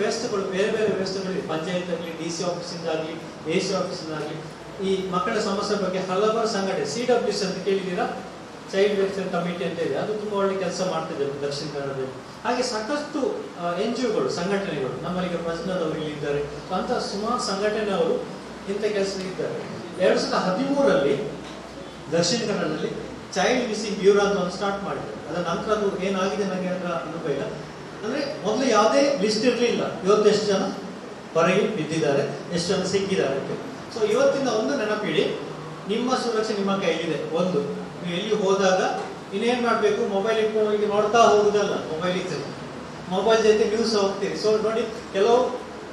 ವ್ಯವಸ್ಥೆಗಳು ಬೇರೆ ಬೇರೆ ವ್ಯವಸ್ಥೆಗಳಿವೆ. ಪಂಚಾಯತ್ ಆಗಲಿ, DC ಆಫೀಸಿಂದ ಆಗಲಿ, AC ಆಫೀಸಿಂದ ಆಗಲಿ ಈ ಮಕ್ಕಳ ಸಮಸ್ಯೆ ಬಗ್ಗೆ ಹಲವಾರು ಸಂಘಟನೆ CWC ಅಂತ ಕೇಳಿದ್ದೀರಾ, ಚೈಲ್ಡ್ ವೆಲ್ಫೇರ್ ಕಮಿಟಿ ಅಂತ ಇದೆ, ಅದು ತುಂಬ ಒಳ್ಳೆ ಕೆಲಸ ಮಾಡ್ತಿದೆ ದಕ್ಷಿಣ ಕನ್ನಡದಲ್ಲಿ. ಹಾಗೆ ಸಾಕಷ್ಟು NGOಗಳು, ಸಂಘಟನೆಗಳು ನಮ್ಮಲ್ಲಿಗೆ ಪ್ರಜ್ಞಾದವರು ಇಲ್ಲಿದ್ದಾರೆ. ಅಂತ ಸುಮಾರು ಸಂಘಟನೆಯವರು ಇಂಥ ಕೆಲಸದಲ್ಲಿದ್ದಾರೆ. 2013ರಲ್ಲಿ ದಕ್ಷಿಣ ಕನ್ನಡದಲ್ಲಿ ಚೈಲ್ಡ್ ಮಿಸ್ಸಿಂಗ್ ಬ್ಯೂರೋ ಅಂತ ಒಂದು ಸ್ಟಾರ್ಟ್ ಮಾಡಿದ್ದಾರೆ. ಅದರ ನಂತರ ಅದು ಏನಾಗಿದೆ ನನಗೆ ಅದರ ಅನುಭವ ಇಲ್ಲ. ಅಂದರೆ ಮೊದಲು ಯಾವುದೇ ಲಿಸ್ಟ್ ಇರಲಿಲ್ಲ, ಇವತ್ತು ಎಷ್ಟು ಜನ ಹೊರಗೆ ಬಿದ್ದಿದ್ದಾರೆ, ಎಷ್ಟು ಜನ ಸಿಕ್ಕಿದ್ದಾರೆ ಅಂತ. ಸೊ ಇವತ್ತಿನ ಒಂದು ನೆನಪಿಡಿ, ನಿಮ್ಮ ಸುರಕ್ಷೆ ನಿಮ್ಮ ಕೈಲಿದೆ. ಒಂದು, ನೀವು ಎಲ್ಲಿ ಹೋದಾಗ ಇನ್ನೇನು ಮಾಡಬೇಕು, ಮೊಬೈಲ್ ಇಟ್ಕೊಂಡು ಈಗ ನೋಡ್ತಾ ಹೋಗುದಲ್ಲ, ಮೊಬೈಲ್ ಇರ್ತದೆ, ಮೊಬೈಲ್ ಜೊತೆ ನ್ಯೂಸ್ ಹೋಗ್ತೀರಿ. ಸೊ ನೋಡಿ, ಕೆಲವು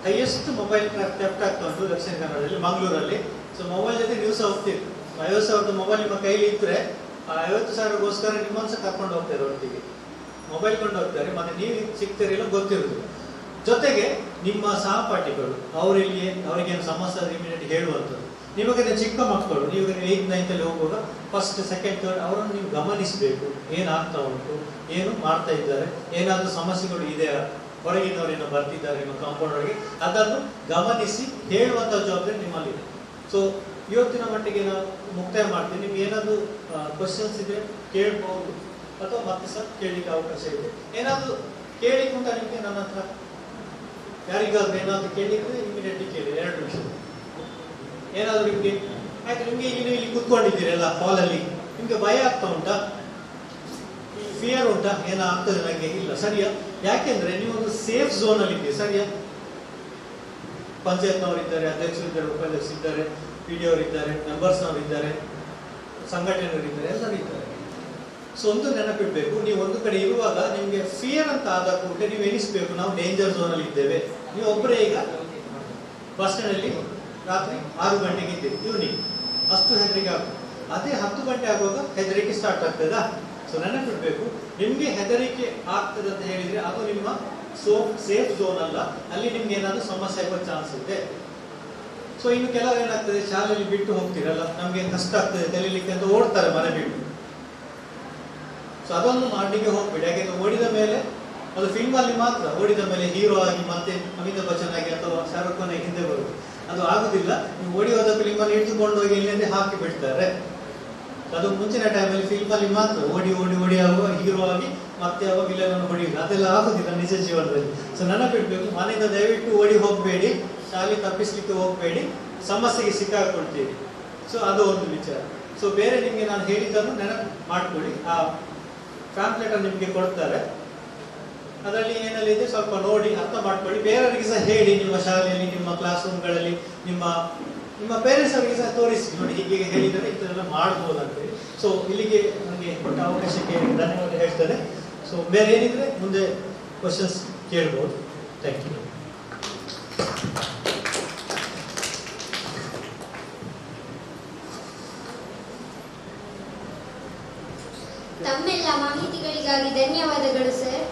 ಹೈಯೆಸ್ಟ್ ಮೊಬೈಲ್ ಥೆಫ್ಟ್ ಆಗ್ತಾ ಉಂಟು ದಕ್ಷಿಣ ಕನ್ನಡದಲ್ಲಿ, ಮಂಗಳೂರಲ್ಲಿ. ಸೊ ಮೊಬೈಲ್ ಜೊತೆ ನ್ಯೂಸ್ ಹೋಗ್ತೀರಿ. 50,000 ಮೊಬೈಲ್ ನಿಮ್ಮ ಕೈಲಿ ಇದ್ದರೆ 50,000ಗೋಸ್ಕರ ನಿಮ್ಮನ್ನು ಸಹ ಕರ್ಕೊಂಡು ಹೋಗ್ತಾರೆ, ಒಟ್ಟಿಗೆ ಮೊಬೈಲ್ ಕೊಂಡು ಹೋಗ್ತಾರೆ. ಮತ್ತೆ ನೀವು ಸಿಗ್ತೀರಿಲ್ಲ ಗೊತ್ತಿರೋದು. ಜೊತೆಗೆ ನಿಮ್ಮ ಸಹಪಾಠಿಗಳು ಅವರಿಗೇನು ಸಮಸ್ಯೆ ಇಮಿಡಿಯೇಟ್ ಹೇಳುವಂಥದ್ದು. ನಿಮಗೆ ಚಿಕ್ಕ ಮಕ್ಕಳು, ನೀವು 8th 9th ಅಲ್ಲಿ ಹೋಗುವಾಗ 1st 2nd 3rd ಅವರನ್ನು ನೀವು ಗಮನಿಸಬೇಕು. ಏನಾಗ್ತಾ ಉಂಟು, ಏನು ಮಾಡ್ತಾ ಇದ್ದಾರೆ, ಏನಾದರೂ ಸಮಸ್ಯೆಗಳು ಇದೆಯಾ, ಹೊರಗಿನವರೇನೋ ಬರ್ತಿದ್ದಾರೆ ನಿಮ್ಮ ಕಾಂಪೌಂಡ್ ಒಳಗೆ, ಅದನ್ನು ಗಮನಿಸಿ ಹೇಳುವಂಥ ಜವಾಬ್ದಾರಿ ನಿಮ್ಮಲ್ಲಿದೆ. ಸೊ ಇವತ್ತಿನ ಮಟ್ಟಿಗೆ ನಾವು ಮುಕ್ತಾಯ ಮಾಡ್ತೀವಿ. ನಿಮ್ಗೆ ಏನಾದರೂ ಕ್ವಶನ್ಸ್ ಇದ್ರೆ ಕೇಳ್ಬೋದು, ಅಥವಾ ಮತ್ತೆ ಸಹ ಕೇಳಲಿಕ್ಕೆ ಅವಕಾಶ ಇದೆ. ಏನಾದರೂ ಕೇಳಿಕ್ಕೆ ಉಂಟಾ ನಿಮಗೆ? ನನ್ನ ಹತ್ರ ಯಾರಿಗಾದ್ರೂ ಏನಾದರೂ ಕೇಳಿದ್ರೆ ಇಮಿಡಿಯೇಟ್ಲಿ ಕೇಳಿ, 2 ನಿಮಿಷ. ಏನಾದರೂ ನಿಮಗೆ ಯಾಕೆ ನಿಮಗೆ ಈಗ ನೀವು ಇಲ್ಲಿ ಕೂತ್ಕೊಂಡಿದ್ದೀರಲ್ಲ ಹಾಲಲ್ಲಿ, ನಿಮಗೆ ಭಯ ಆಗ್ತಾ ಉಂಟಾ, ಫಿಯರ್ ಉಂಟಾ, ಏನಾಗ್ತದೆ ನನಗೆ? ಇಲ್ಲ, ಸರಿಯಾ? ಯಾಕೆಂದ್ರೆ ನೀವು ಒಂದು ಸೇಫ್ ಝೋನ್ ಅಲ್ಲಿ ಇದ್ದೀರಿ, ಸರಿಯಾ? ಪಂಚಾಯತ್ನವರಿದ್ದಾರೆ, ಅಧ್ಯಕ್ಷರಿದ್ದಾರೆ, ಉಪಾಧ್ಯಕ್ಷರಿದ್ದಾರೆ, PDO ಅವರಿದ್ದಾರೆ, ಮೆಂಬರ್ಸ್ನವರಿದ್ದಾರೆ, ಸಂಘಟನೆಯವರಿದ್ದಾರೆ, ಎಲ್ಲರೂ ಇದ್ದಾರೆ. ಸೊ ಒಂದು ನೆನಪಿಡ್ಬೇಕು, ನೀವು ಒಂದು ಕಡೆ ಇರುವಾಗ ನಿಮಗೆ ಫಿಯರ್ ಅಂತ ಆದ ಕೂಡಲೇ ನೀವು ಎನಿಸ್ಬೇಕು, ನಾವು ಡೇಂಜರ್ ಝೋನ್ ಅಲ್ಲಿ ಇದ್ದೇವೆ. ನೀವು ಒಬ್ಬರೇ ಈಗ ಬಸ್ ಸ್ಟ್ಯಾಂಡ್ ಅಲ್ಲಿ ರಾತ್ರಿ 6 ಗಂಟೆಗೆ ಇದ್ದೀರಿ, ಈವ್ನಿಂಗ್, ಅಷ್ಟು ಹೆದರಿಕೆ ಆಗ್ತದೆ. ಅದೇ 10 ಗಂಟೆ ಆಗುವಾಗ ಹೆದರಿಕೆ ಸ್ಟಾರ್ಟ್ ಆಗ್ತದಾ? ಸೊ ನೆನಪಿಡ್ಬೇಕು, ನಿಮ್ಗೆ ಹೆದರಿಕೆ ಆಗ್ತದೆ ಅಂತ ಹೇಳಿದ್ರೆ ಅದು ನಿಮ್ಮ ಸೇಫ್ ಝೋನ್ ಅಲ್ಲ, ಅಲ್ಲಿ ನಿಮ್ಗೆ ಏನಾದರೂ ಸಮಸ್ಯೆ ಆಗುವ ಚಾನ್ಸ್ ಇದೆ. ಸೊ ಇನ್ನು ಕೆಲವರು ಏನಾಗ್ತದೆ, ಶಾಲೆಯಲ್ಲಿ ಬಿಟ್ಟು ಹೋಗ್ತೀರಲ್ಲ, ನಮ್ಗೆ ಕಷ್ಟ ಆಗ್ತದೆ ಕಲೀಲಿಕ್ಕೆ ಅಂತ ಓಡ್ತಾರೆ ಮನೆ ಬಿಟ್ಟು. ಸೊ ಅದನ್ನು ಮಾಡಲಿಕ್ಕೆ ಹೋಗ್ಬೇಡಿ. ಯಾಕೆಂದ್ರೆ ಓಡಿದ ಮೇಲೆ ಅದು ಫಿಲ್ಮ್ ಅಲ್ಲಿ ಮಾತ್ರ, ಓಡಿದ ಮೇಲೆ ಹೀರೋ ಆಗಿ ಮತ್ತೆ ಅಮಿತಾಬ್ ಬಚ್ಚನ್ ಆಗಿ ಅಥವಾ ಶಾರುಖ್ ಖಾನ್ ಆಗಿ ಹಿಂದೆ ಬರುದು, ಅದು ಆಗುದಿಲ್ಲ. ನೀವು ಓಡಿ ಹೋದ ಫಿಲ್ಮಲ್ಲಿ ಹಿಡಿದುಕೊಂಡು ಹೋಗಿ ಇಲ್ಲಿಂದ ಹಾಕಿ ಬಿಡ್ತಾರೆ. ಅದು ಮುಂಚಿನ ಟೈಮಲ್ಲಿ ಫಿಲ್ಮಲ್ಲಿ ಮಾತ್ರ ಓಡಿ ಓಡಿ ಓಡಿ ಆಗುವ ಹೀರೋ ಆಗಿ ಮತ್ತೆ ಅವ ವಿಲನನ್ನು ಹೊಡೆಯುವುದು, ಅದೆಲ್ಲ ಆಗುದಿಲ್ಲ ನಿಜ ಜೀವನದಲ್ಲಿ. ಸೊ ನೆನಪಿಡ್ಬೇಕು, ಮನೆಯಿಂದ ದಯವಿಟ್ಟು ಓಡಿ ಹೋಗಬೇಡಿ, ಶಾಲೆ ತಪ್ಪಿಸ್ಲಿಕ್ಕೆ ಹೋಗಬೇಡಿ, ಸಮಸ್ಯೆಗೆ ಸಿಕ್ಕಾಕೊಳ್ತೀವಿ. ಸೊ ಅದು ಒಂದು ವಿಚಾರ. ಸೊ ಬೇರೆ ನಿಮಗೆ ನಾನು ಹೇಳಿದ್ದನ್ನು ನೆನಪು ಮಾಡ್ಕೊಳ್ಳಿ. ಆ ಫ್ಯಾಂಪ್ಲೆಟ್ ನಿಮಗೆ ಕೊಡ್ತಾರೆ, ಅದರಲ್ಲಿ ಏನೆಲ್ಲಿದೆ ಸ್ವಲ್ಪ ನೋಡಿ ಅರ್ಥ ಮಾಡ್ಕೊಳ್ಳಿ. ಬೇರೆಯವರಿಗೆ ಸಹ ಹೇಳಿ, ನಿಮ್ಮ ಶಾಲೆಯಲ್ಲಿ, ನಿಮ್ಮ ಕ್ಲಾಸ್ ರೂಮ್ಗಳಲ್ಲಿ, ನಿಮ್ಮ ಪೇರೆಂಟ್ಸ್ ಅವರಿಗೆ ಸಹ ತೋರಿಸಿ, ನೋಡಿ ಹೀಗೆ ಹೇಳಿದರೆ ಇದನ್ನೆಲ್ಲ ಮಾಡ್ಬೋದು ಅಂತೇಳಿ. ಸೊ ಇಲ್ಲಿಗೆ ನನಗೆ ಕೊಟ್ಟ ಅವಕಾಶಕ್ಕೆ ಧನ್ಯವಾದ ಹೇಳ್ತೇನೆ. ಸೊ ಬೇರೆ ಏನಿದ್ರೆ ಮುಂದೆ ಕ್ವಶನ್ಸ್ ಕೇಳ್ಬೋದು. Thank you. ತಮ್ಮೆಲ್ಲ ಮಾಹಿತಿಗಳಿಗಾಗಿ ಧನ್ಯವಾದಗಳು ಸರ್.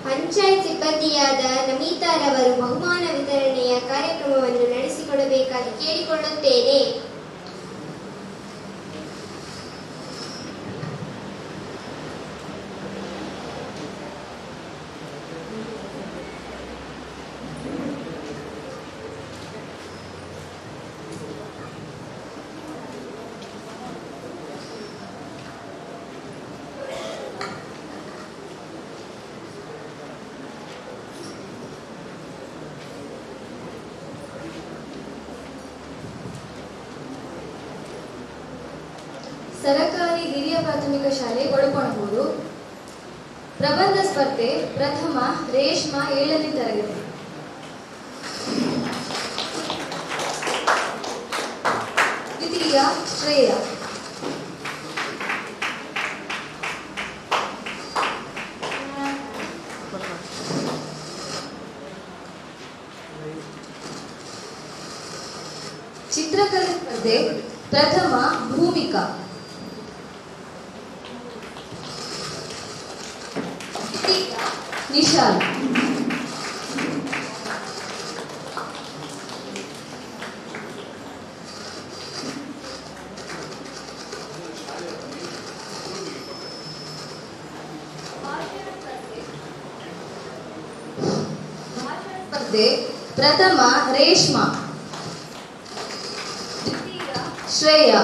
ಪಂಚಾಯತ್ ಸಿಬ್ಬಂದಿಯಾದ ನಮಿತಾರವರು ಬಹುಮಾನ ವಿತರಣೆಯ ಕಾರ್ಯಕ್ರಮವನ್ನು ನಡೆಸಿಕೊಡಬೇಕಾಗಿ ಕೇಳಿಕೊಳ್ಳುತ್ತೇನೆ. ಸರಕಾರಿ ಹಿರಿಯ ಪ್ರಾಥಮಿಕ ಶಾಲೆ ಕೊಡಪಣಗೂರು. ಪ್ರಬಂಧ ಸ್ಪರ್ಧೆ ಪ್ರಥಮ ರೇಷ್ಮಾ 7ನೇ ತರಗತಿ. ದ್ವಿತೀಯ ಶ್ರೇಯ. ಚಿತ್ರಕಲೆ ಸ್ಪರ್ಧೆ ಪ್ರಥಮ ಭೂಮಿಕಾ. ನಿಶಾಲ್. ಸ್ಪರ್ಧೆ ಪ್ರಥಮ ರೇಷ್ಮಾ, ದ್ವಿತೀಯ ಶ್ರೇಯಾ.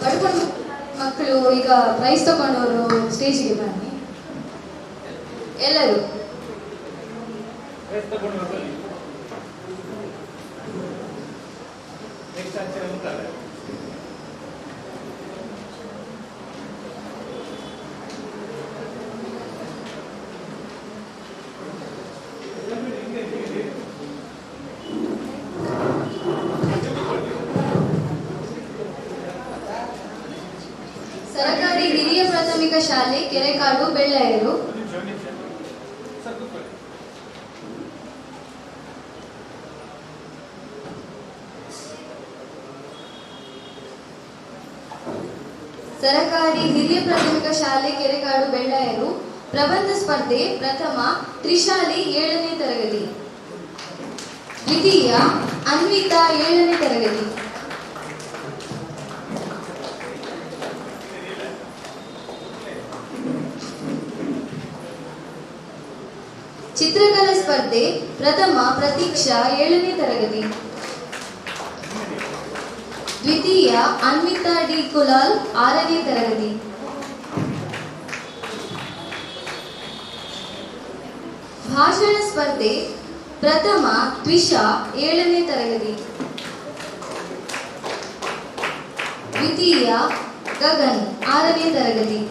ಪಡ್ಕೊಂಡು ಮಕ್ಕಳು ಈಗ ಪ್ರೈಸ್ ತಗೊಂಡವರು ಸ್ಟೇಜಿಗೆ ಬನ್ನಿ ಎಲ್ಲರೂ. ಸರಕಾರಿ ಹಿರಿಯ ಪ್ರಾಥಮಿಕ ಶಾಲೆ ಕೆರೆಕಾಡು ಬೆಳ್ಳಾಯರು. ಸರಕಾರಿ ಹಿರಿಯ ಪ್ರಾಥಮಿಕ ಶಾಲೆ ಕೆರೆಕಾಡು ಬೆಳ್ಳಾಯರು ಪ್ರಬಂಧ ಸ್ಪರ್ಧೆ ಪ್ರಥಮ ತ್ರಿಶಾಲಿ 7ನೇ ತರಗತಿ, ದ್ವಿತೀಯ ಅನ್ವಿತಾ 7ನೇ ತರಗತಿ, ಚಿತ್ರಕಲಾ ಸ್ಪರ್ಧೆ ಪ್ರಥಮ ಪ್ರತೀಕ್ಷಾ 7ನೇ ತರಗತಿ, ದ್ವಿತೀಯ ಅನ್ವಿತಾ ಡಿ ಕುಲಾಲ್ 6ನೇ ತರಗತಿ, ಭಾಷಣ ಸ್ಪರ್ಧೆ ಪ್ರಥಮ ತ್ವಿಷಾ 7ನೇ ತರಗತಿ, ದ್ವಿತೀಯ ಗಗನ್ 6ನೇ ತರಗತಿ,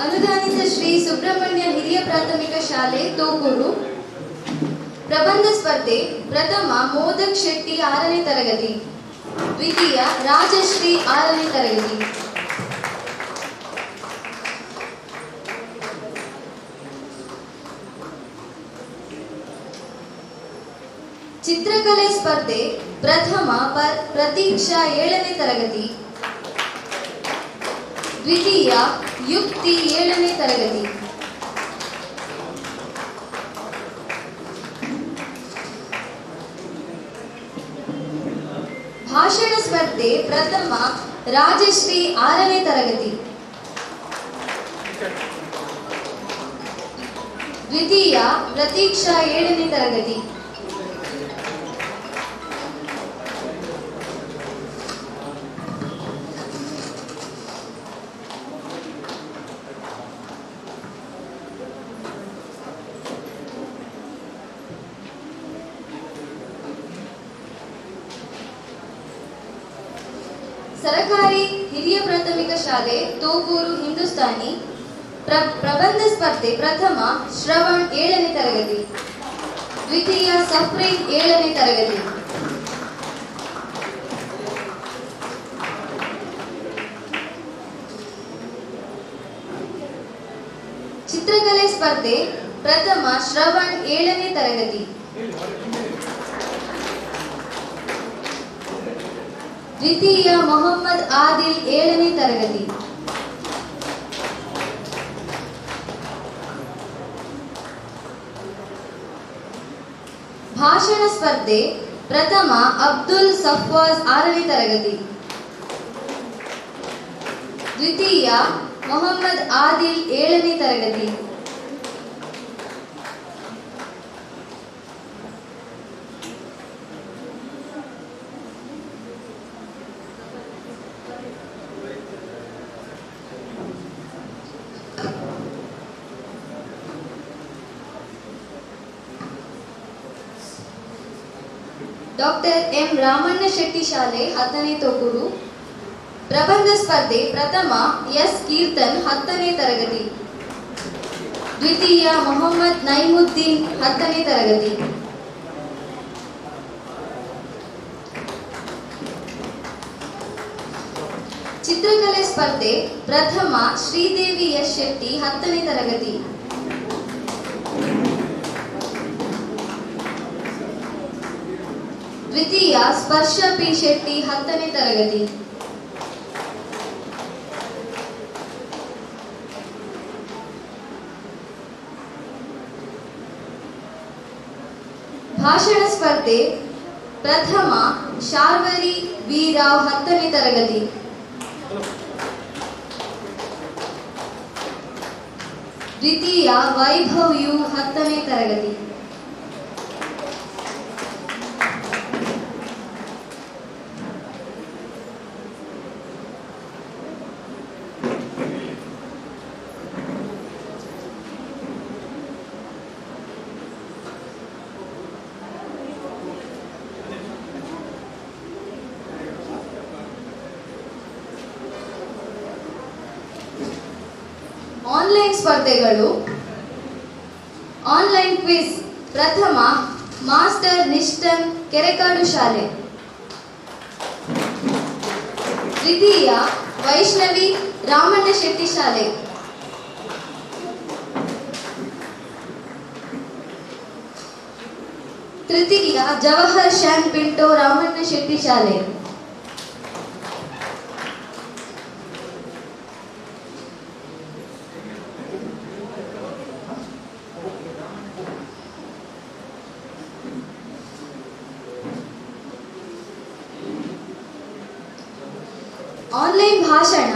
ಅನುದಾನಿತ ಶ್ರೀ ಸುಬ್ರಹ್ಮಣ್ಯ ಹಿರಿಯ ಪ್ರಾಥಮಿಕ ಶಾಲೆ ತೋಗೂರು ಪ್ರಬಂಧ ಸ್ಪರ್ಧೆ ಪ್ರಥಮ ಮೋದಕ್ ಶೆಟ್ಟಿ 6ನೇ ತರಗತಿ, ದ್ವಿತೀಯ ರಾಜಶ್ರೀ 6ನೇ ತರಗತಿ, ಚಿತ್ರಕಲೆ ಸ್ಪರ್ಧೆ ಪ್ರಥಮ ಪ್ರತೀಕ್ಷಾ 7ನೇ ತರಗತಿ, ದ್ವಿತೀಯ ಯುಕ್ತಿ 7ನೇ ತರಗತಿ, ಭಾಷಣ ಸ್ಪರ್ಧೆ ಪ್ರಥಮ ರಾಜಶ್ರೀ 6ನೇ ತರಗತಿ, ದ್ವಿತೀಯ ಪ್ರತೀಕ್ಷಾ 7ನೇ ತರಗತಿ, ಸರಕಾರಿ ಹಿರಿಯ ಪ್ರಾಥಮಿಕ ಶಾಲೆ ತೋಗೂರು ಹಿಂದೂಸ್ತಾನಿ ಪ್ರಬಂಧ ಸ್ಪರ್ಧೆ ಪ್ರಥಮ ಶ್ರವಣ್ 7ನೇ ತರಗತಿ, ದ್ವಿತೀಯ ಸಫ್ರೀನ್ 7ನೇ ತರಗತಿ, ಚಿತ್ರಕಲೆ ಸ್ಪರ್ಧೆ ಪ್ರಥಮ ಶ್ರವಣ್ 7ನೇ ತರಗತಿ, ದ್ವಿತೀಯ ಮೊಹಮ್ಮದ್ ಆದಿಲ್ 7ನೇ ತರಗತಿ, ಭಾಷಣ ಸ್ಪರ್ಧೆ ಪ್ರಥಮ ಅಬ್ದುಲ್ ಸಫ್ವಾಜ್ 6ನೇ ತರಗತಿ, ದ್ವಿತೀಯ ಮೊಹಮ್ಮದ್ ಆದಿಲ್ 7ನೇ ತರಗತಿ, ಡಾಕ್ಟರ್ ಎಂ ರಾಮಣ್ಣ ಶೆಟ್ಟಿ ಶಾಲೆ 10ನೇ ತೊಗೂರು. ಪ್ರಬಂಧ ಸ್ಪರ್ಧೆ ಪ್ರಥಮ ಎಸ್ ಕೀರ್ತನ್ 10ನೇ ತರಗತಿ. ದ್ವಿತೀಯ ಮೊಹಮ್ಮದ್ ನೈಮುದ್ದೀನ್ 10ನೇ ತರಗತಿ. ಚಿತ್ರಕಲೆ ಸ್ಪರ್ಧೆ ಪ್ರಥಮ ಶ್ರೀದೇವಿ ಎಸ್ ಶೆಟ್ಟಿ 10ನೇ ತರಗತಿ. ದ್ವಿತೀಯ ಸ್ಪರ್ಶ ಪಿ ಶೆಟ್ಟಿ 10ನೇ ತರಗತಿ. ಭಾಷಣ ಸ್ಪರ್ಧೆ ಪ್ರಥಮ ಶಾರ್ವರಿ ವಿ ರಾವ್ 10ನೇ ತರಗತಿ. ದ್ವಿತೀಯ ವೈಭವ್ ಯು 10ನೇ ತರಗತಿ. ಆನ್ಲೈನ್ ಸ್ಪರ್ಧೆಗಳು ಆನ್ಲೈನ್ ಕ್ವಿಜ್ ಪ್ರಥಮ ಮಾಸ್ಟರ್ ನಿಷ್ಟನ್ ಕೆರೆಕಾಡು ಶಾಲೆ. ದ್ವಿತೀಯ ವೈಷ್ಣವಿ ರಾಮಣ್ಣ ಶೆಟ್ಟಿ ಶಾಲೆ. ತೃತೀಯ ಜವಾಹರ್ ಶಾನ್ ಪಿಂಟೋ ರಾಮಣ್ಣ ಶೆಟ್ಟಿ ಶಾಲೆ. ಆನ್ಲೈನ್ ಭಾಷಣ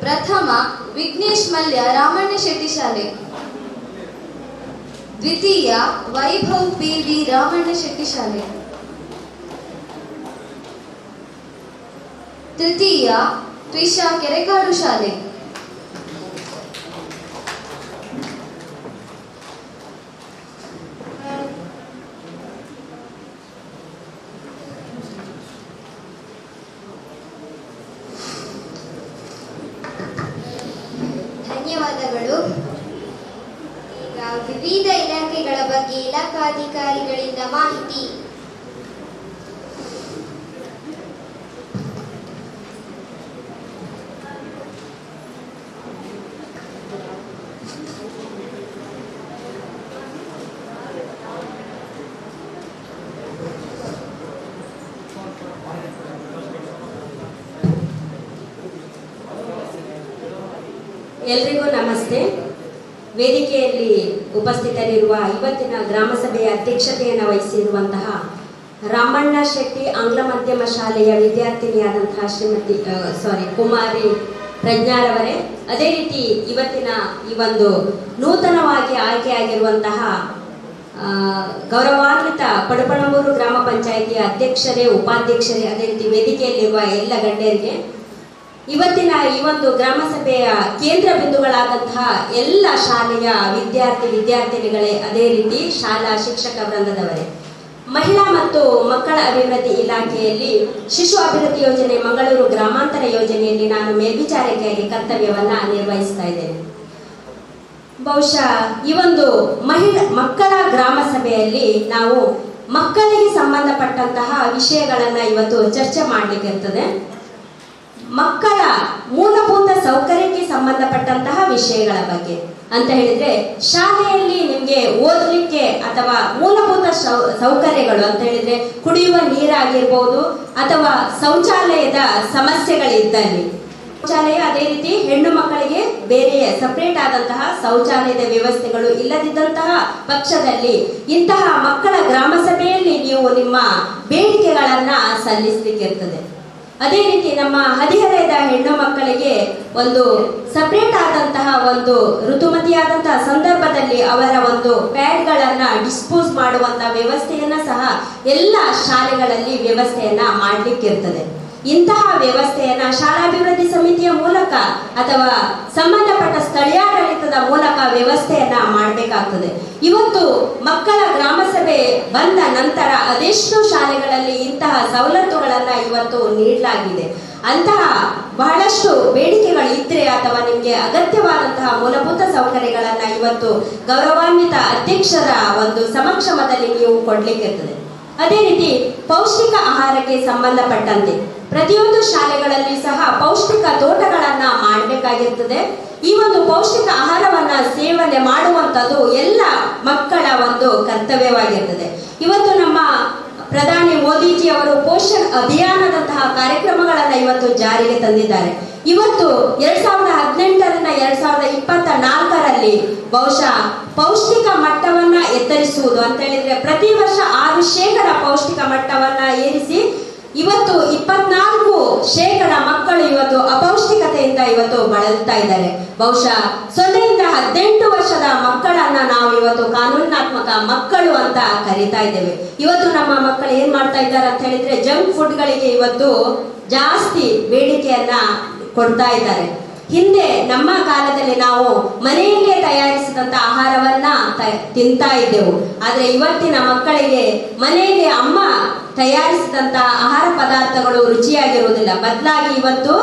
ಪ್ರಥಮ ವಿಘ್ನೇಶ್ ಮಲ್ಯ ರಾಮಣ್ಣ ಶೆಟ್ಟಿ ಶಾಲೆ. ದ್ವಿತೀಯ ವೈಭವ್ ಪಿ ವಿ ರಾಮಣ್ಣ ಶೆಟ್ಟಿ ಶಾಲೆ. ತೃತೀಯ ತ್ರಿಷಾ ಕೆರೆಕಾಡು ಶಾಲೆ. ಧನ್ಯವಾದಗಳು. ಈಗ ವಿವಿಧ ಇಲಾಖೆಗಳ ಬಗ್ಗೆ ಇಲಾಖಾಧಿಕಾರಿಗಳಿಂದ ಮಾಹಿತಿ. ಎಲ್ರಿಗೂ ನಮಸ್ತೆ. ವೇದಿಕೆಯಲ್ಲಿ ಉಪಸ್ಥಿತರಿರುವ ಇವತ್ತಿನ ಗ್ರಾಮಸಭೆಯ ಅಧ್ಯಕ್ಷತೆಯನ್ನು ವಹಿಸಿರುವಂತಹ ರಾಮಣ್ಣ ಶೆಟ್ಟಿ ಆಂಗ್ಲ ಮಾಧ್ಯಮ ಶಾಲೆಯ ವಿದ್ಯಾರ್ಥಿನಿಯಾದಂತಹ ಕುಮಾರಿ ಪ್ರಜ್ಞಾರವರೇ, ಅದೇ ರೀತಿ ಇವತ್ತಿನ ಈ ಒಂದು ನೂತನವಾಗಿ ಆಯ್ಕೆಯಾಗಿರುವಂತಹ ಗೌರವಾನ್ವಿತ ಪಡಪಣಮೂರು ಗ್ರಾಮ ಪಂಚಾಯಿತಿಯ ಅಧ್ಯಕ್ಷರೇ, ಉಪಾಧ್ಯಕ್ಷರೇ, ಅದೇ ರೀತಿ ವೇದಿಕೆಯಲ್ಲಿರುವ ಎಲ್ಲ ಗಣ್ಯರಿಗೆ, ಇವತ್ತಿನ ಈ ಒಂದು ಗ್ರಾಮ ಸಭೆಯ ಕೇಂದ್ರ ಬಿಂದುಗಳಾದಂತಹ ಎಲ್ಲ ಶಾಲೆಯ ವಿದ್ಯಾರ್ಥಿನಿಗಳೇ, ಅದೇ ರೀತಿ ಶಾಲಾ ಶಿಕ್ಷಕ ವೃಂದದವರೇ, ಮಹಿಳಾ ಮತ್ತು ಮಕ್ಕಳ ಅಭಿವೃದ್ಧಿ ಇಲಾಖೆಯಲ್ಲಿ ಶಿಶು ಅಭಿವೃದ್ಧಿ ಯೋಜನೆ ಮಂಗಳೂರು ಗ್ರಾಮಾಂತರ ಯೋಜನೆಯಲ್ಲಿ ನಾನು ಮೇಲ್ವಿಚಾರಕಿಯಾಗಿ ಕರ್ತವ್ಯವನ್ನ ನಿರ್ವಹಿಸ್ತಾ ಇದ್ದೇನೆ. ಬಹುಶಃ ಈ ಒಂದು ಮಕ್ಕಳ ಗ್ರಾಮ ಸಭೆಯಲ್ಲಿ ನಾವು ಮಕ್ಕಳಿಗೆ ಸಂಬಂಧಪಟ್ಟಂತಹ ವಿಷಯಗಳನ್ನ ಇವತ್ತು ಚರ್ಚೆ ಮಾಡಲಿಕ್ಕೆ ಇರ್ತದೆ. ಮಕ್ಕಳ ಮೂಲಭೂತ ಸೌಕರ್ಯಕ್ಕೆ ಸಂಬಂಧಪಟ್ಟಂತಹ ವಿಷಯಗಳ ಬಗ್ಗೆ ಅಂತ ಹೇಳಿದ್ರೆ, ಶಾಲೆಯಲ್ಲಿ ನಿಮಗೆ ಓದಲಿಕ್ಕೆ ಅಥವಾ ಮೂಲಭೂತ ಸೌಕರ್ಯಗಳು ಅಂತ ಹೇಳಿದ್ರೆ ಕುಡಿಯುವ ನೀರಾಗಿರ್ಬೋದು ಅಥವಾ ಶೌಚಾಲಯದ ಸಮಸ್ಯೆಗಳಿದ್ದಲ್ಲಿ ಶೌಚಾಲಯ, ಅದೇ ರೀತಿ ಹೆಣ್ಣು ಮಕ್ಕಳಿಗೆ ಬೇರೆ ಸಪರೇಟ್ ಆದಂತಹ ಶೌಚಾಲಯದ ವ್ಯವಸ್ಥೆಗಳು ಇಲ್ಲದಿದ್ದಂತಹ ಪಕ್ಷದಲ್ಲಿ ಇಂತಹ ಮಕ್ಕಳ ಗ್ರಾಮ ಸಭೆಯಲ್ಲಿ ನೀವು ನಿಮ್ಮ ಬೇಡಿಕೆಗಳನ್ನ ಸಲ್ಲಿಸಲಿಕ್ಕೆ ಇರ್ತದೆ. ಅದೇ ರೀತಿ ನಮ್ಮ ಹದಿಹರೆಯದ ಹೆಣ್ಣು ಮಕ್ಕಳಿಗೆ ಒಂದು ಸಪರೇಟ್ ಆದಂತಹ ಒಂದು ಋತುಮತಿಯಾದಂತಹ ಸಂದರ್ಭದಲ್ಲಿ ಅವರ ಒಂದು ಪ್ಯಾಡ್ಗಳನ್ನ ಡಿಸ್ಪೋಸ್ ಮಾಡುವಂತಹ ವ್ಯವಸ್ಥೆಯನ್ನ ಸಹ ಎಲ್ಲ ಶಾಲೆಗಳಲ್ಲಿ ವ್ಯವಸ್ಥೆಯನ್ನ ಮಾಡ್ಲಿಕ್ಕೆ ಇರ್ತದೆ. ಇಂತಹ ವ್ಯವಸ್ಥೆಯನ್ನ ಶಾಲಾಭಿವೃದ್ಧಿ ಸಮಿತಿಯ ಮೂಲಕ ಅಥವಾ ಸಂಬಂಧಪಟ್ಟ ಸ್ಥಳೀಯಾಡಳಿತದ ಮೂಲಕ ವ್ಯವಸ್ಥೆಯನ್ನ ಮಾಡಬೇಕಾಗ್ತದೆ. ಇವತ್ತು ಮಕ್ಕಳ ಗ್ರಾಮ ಸಭೆ ಬಂದ ನಂತರ ಅದೆಷ್ಟು ಶಾಲೆಗಳಲ್ಲಿ ಇಂತಹ ಸವಲತ್ತುಗಳನ್ನ ಇವತ್ತು ನೀಡಲಾಗಿದೆ. ಅಂತಹ ಬಹಳಷ್ಟು ಬೇಡಿಕೆಗಳು ಇದ್ರೆ ಅಥವಾ ನಿಮಗೆ ಅಗತ್ಯವಾದಂತಹ ಮೂಲಭೂತ ಸೌಕರ್ಯಗಳನ್ನ ಇವತ್ತು ಗೌರವಾನ್ವಿತ ಅಧ್ಯಕ್ಷರ ಒಂದು ಸಮಕ್ಷಮದಲ್ಲಿ ನೀವು ಕೊಡ್ಲಿಕ್ಕಿರ್ತದೆ. ಅದೇ ರೀತಿ ಪೌಷ್ಟಿಕ ಆಹಾರಕ್ಕೆ ಸಂಬಂಧಪಟ್ಟಂತೆ ಪ್ರತಿಯೊಂದು ಶಾಲೆಗಳಲ್ಲಿ ಸಹ ಪೌಷ್ಟಿಕ ತೋಟಗಳನ್ನ ಮಾಡಬೇಕಾಗಿರ್ತದೆ. ಈ ಒಂದು ಪೌಷ್ಟಿಕ ಆಹಾರವನ್ನ ಸೇವನೆ ಮಾಡುವಂಥದ್ದು ಎಲ್ಲ ಮಕ್ಕಳ ಒಂದು ಕರ್ತವ್ಯವಾಗಿರ್ತದೆ. ಇವತ್ತು ನಮ್ಮ ಪ್ರಧಾನಿ ಮೋದಿಜಿ ಅವರು ಪೋಷಣ್ ಅಭಿಯಾನದಂತಹ ಕಾರ್ಯಕ್ರಮಗಳನ್ನ ಇವತ್ತು ಜಾರಿಗೆ ತಂದಿದ್ದಾರೆ. ಇವತ್ತು 2018ರಿಂದ 2024ರಲ್ಲಿ ಬಹುಶಃ ಪೌಷ್ಟಿಕ ಮಟ್ಟವನ್ನ ಎತ್ತರಿಸುವುದು ಅಂತ ಹೇಳಿದ್ರೆ ಪ್ರತಿ ವರ್ಷ 6% ಪೌಷ್ಟಿಕ ಮಟ್ಟವನ್ನ ಏರಿಸಿ ಇವತ್ತು 24% ಮಕ್ಕಳು ಇವತ್ತು ಅಪೌಷ್ಟಿಕತೆಯಿಂದ ಇವತ್ತು ಬಳಲ್ತಾ ಇದ್ದಾರೆ. ಬಹುಶಃ 0ರಿಂದ 18 ವರ್ಷದ ಮಕ್ಕಳನ್ನ ನಾವು ಇವತ್ತು ಕಾನೂನಾತ್ಮಕ ಮಕ್ಕಳು ಅಂತ ಕರೀತಾ ಇದ್ದೇವೆ. ಇವತ್ತು ನಮ್ಮ ಮಕ್ಕಳು ಏನ್ ಮಾಡ್ತಾ ಇದ್ದಾರೆ ಅಂತ ಹೇಳಿದ್ರೆ ಜಂಕ್ ಫುಡ್ಗಳಿಗೆ ಇವತ್ತು ಜಾಸ್ತಿ ಬೇಡಿಕೆಯನ್ನ ಕೊಡ್ತಾ ಇದ್ದಾರೆ. ಹಿಂದೆ ನಮ್ಮ ಕಾಲದಲ್ಲಿ ನಾವು ಮನೆಯಲ್ಲೇ ತಯಾರಿಸಿದಂತ ಆಹಾರವನ್ನ ತಿಂತಾ ಇದ್ದೆವು. ಆದ್ರೆ ಇವತ್ತಿನ ಮಕ್ಕಳಿಗೆ ಮನೆಯಲ್ಲಿ ಅಮ್ಮ ತಯಾರಿಸಿದಂತ ಆಹಾರ ಪದಾರ್ಥಗಳು ರುಚಿಯಾಗಿರುವುದಿಲ್ಲ. ಬದಲಾಗಿ ಇವತ್ತು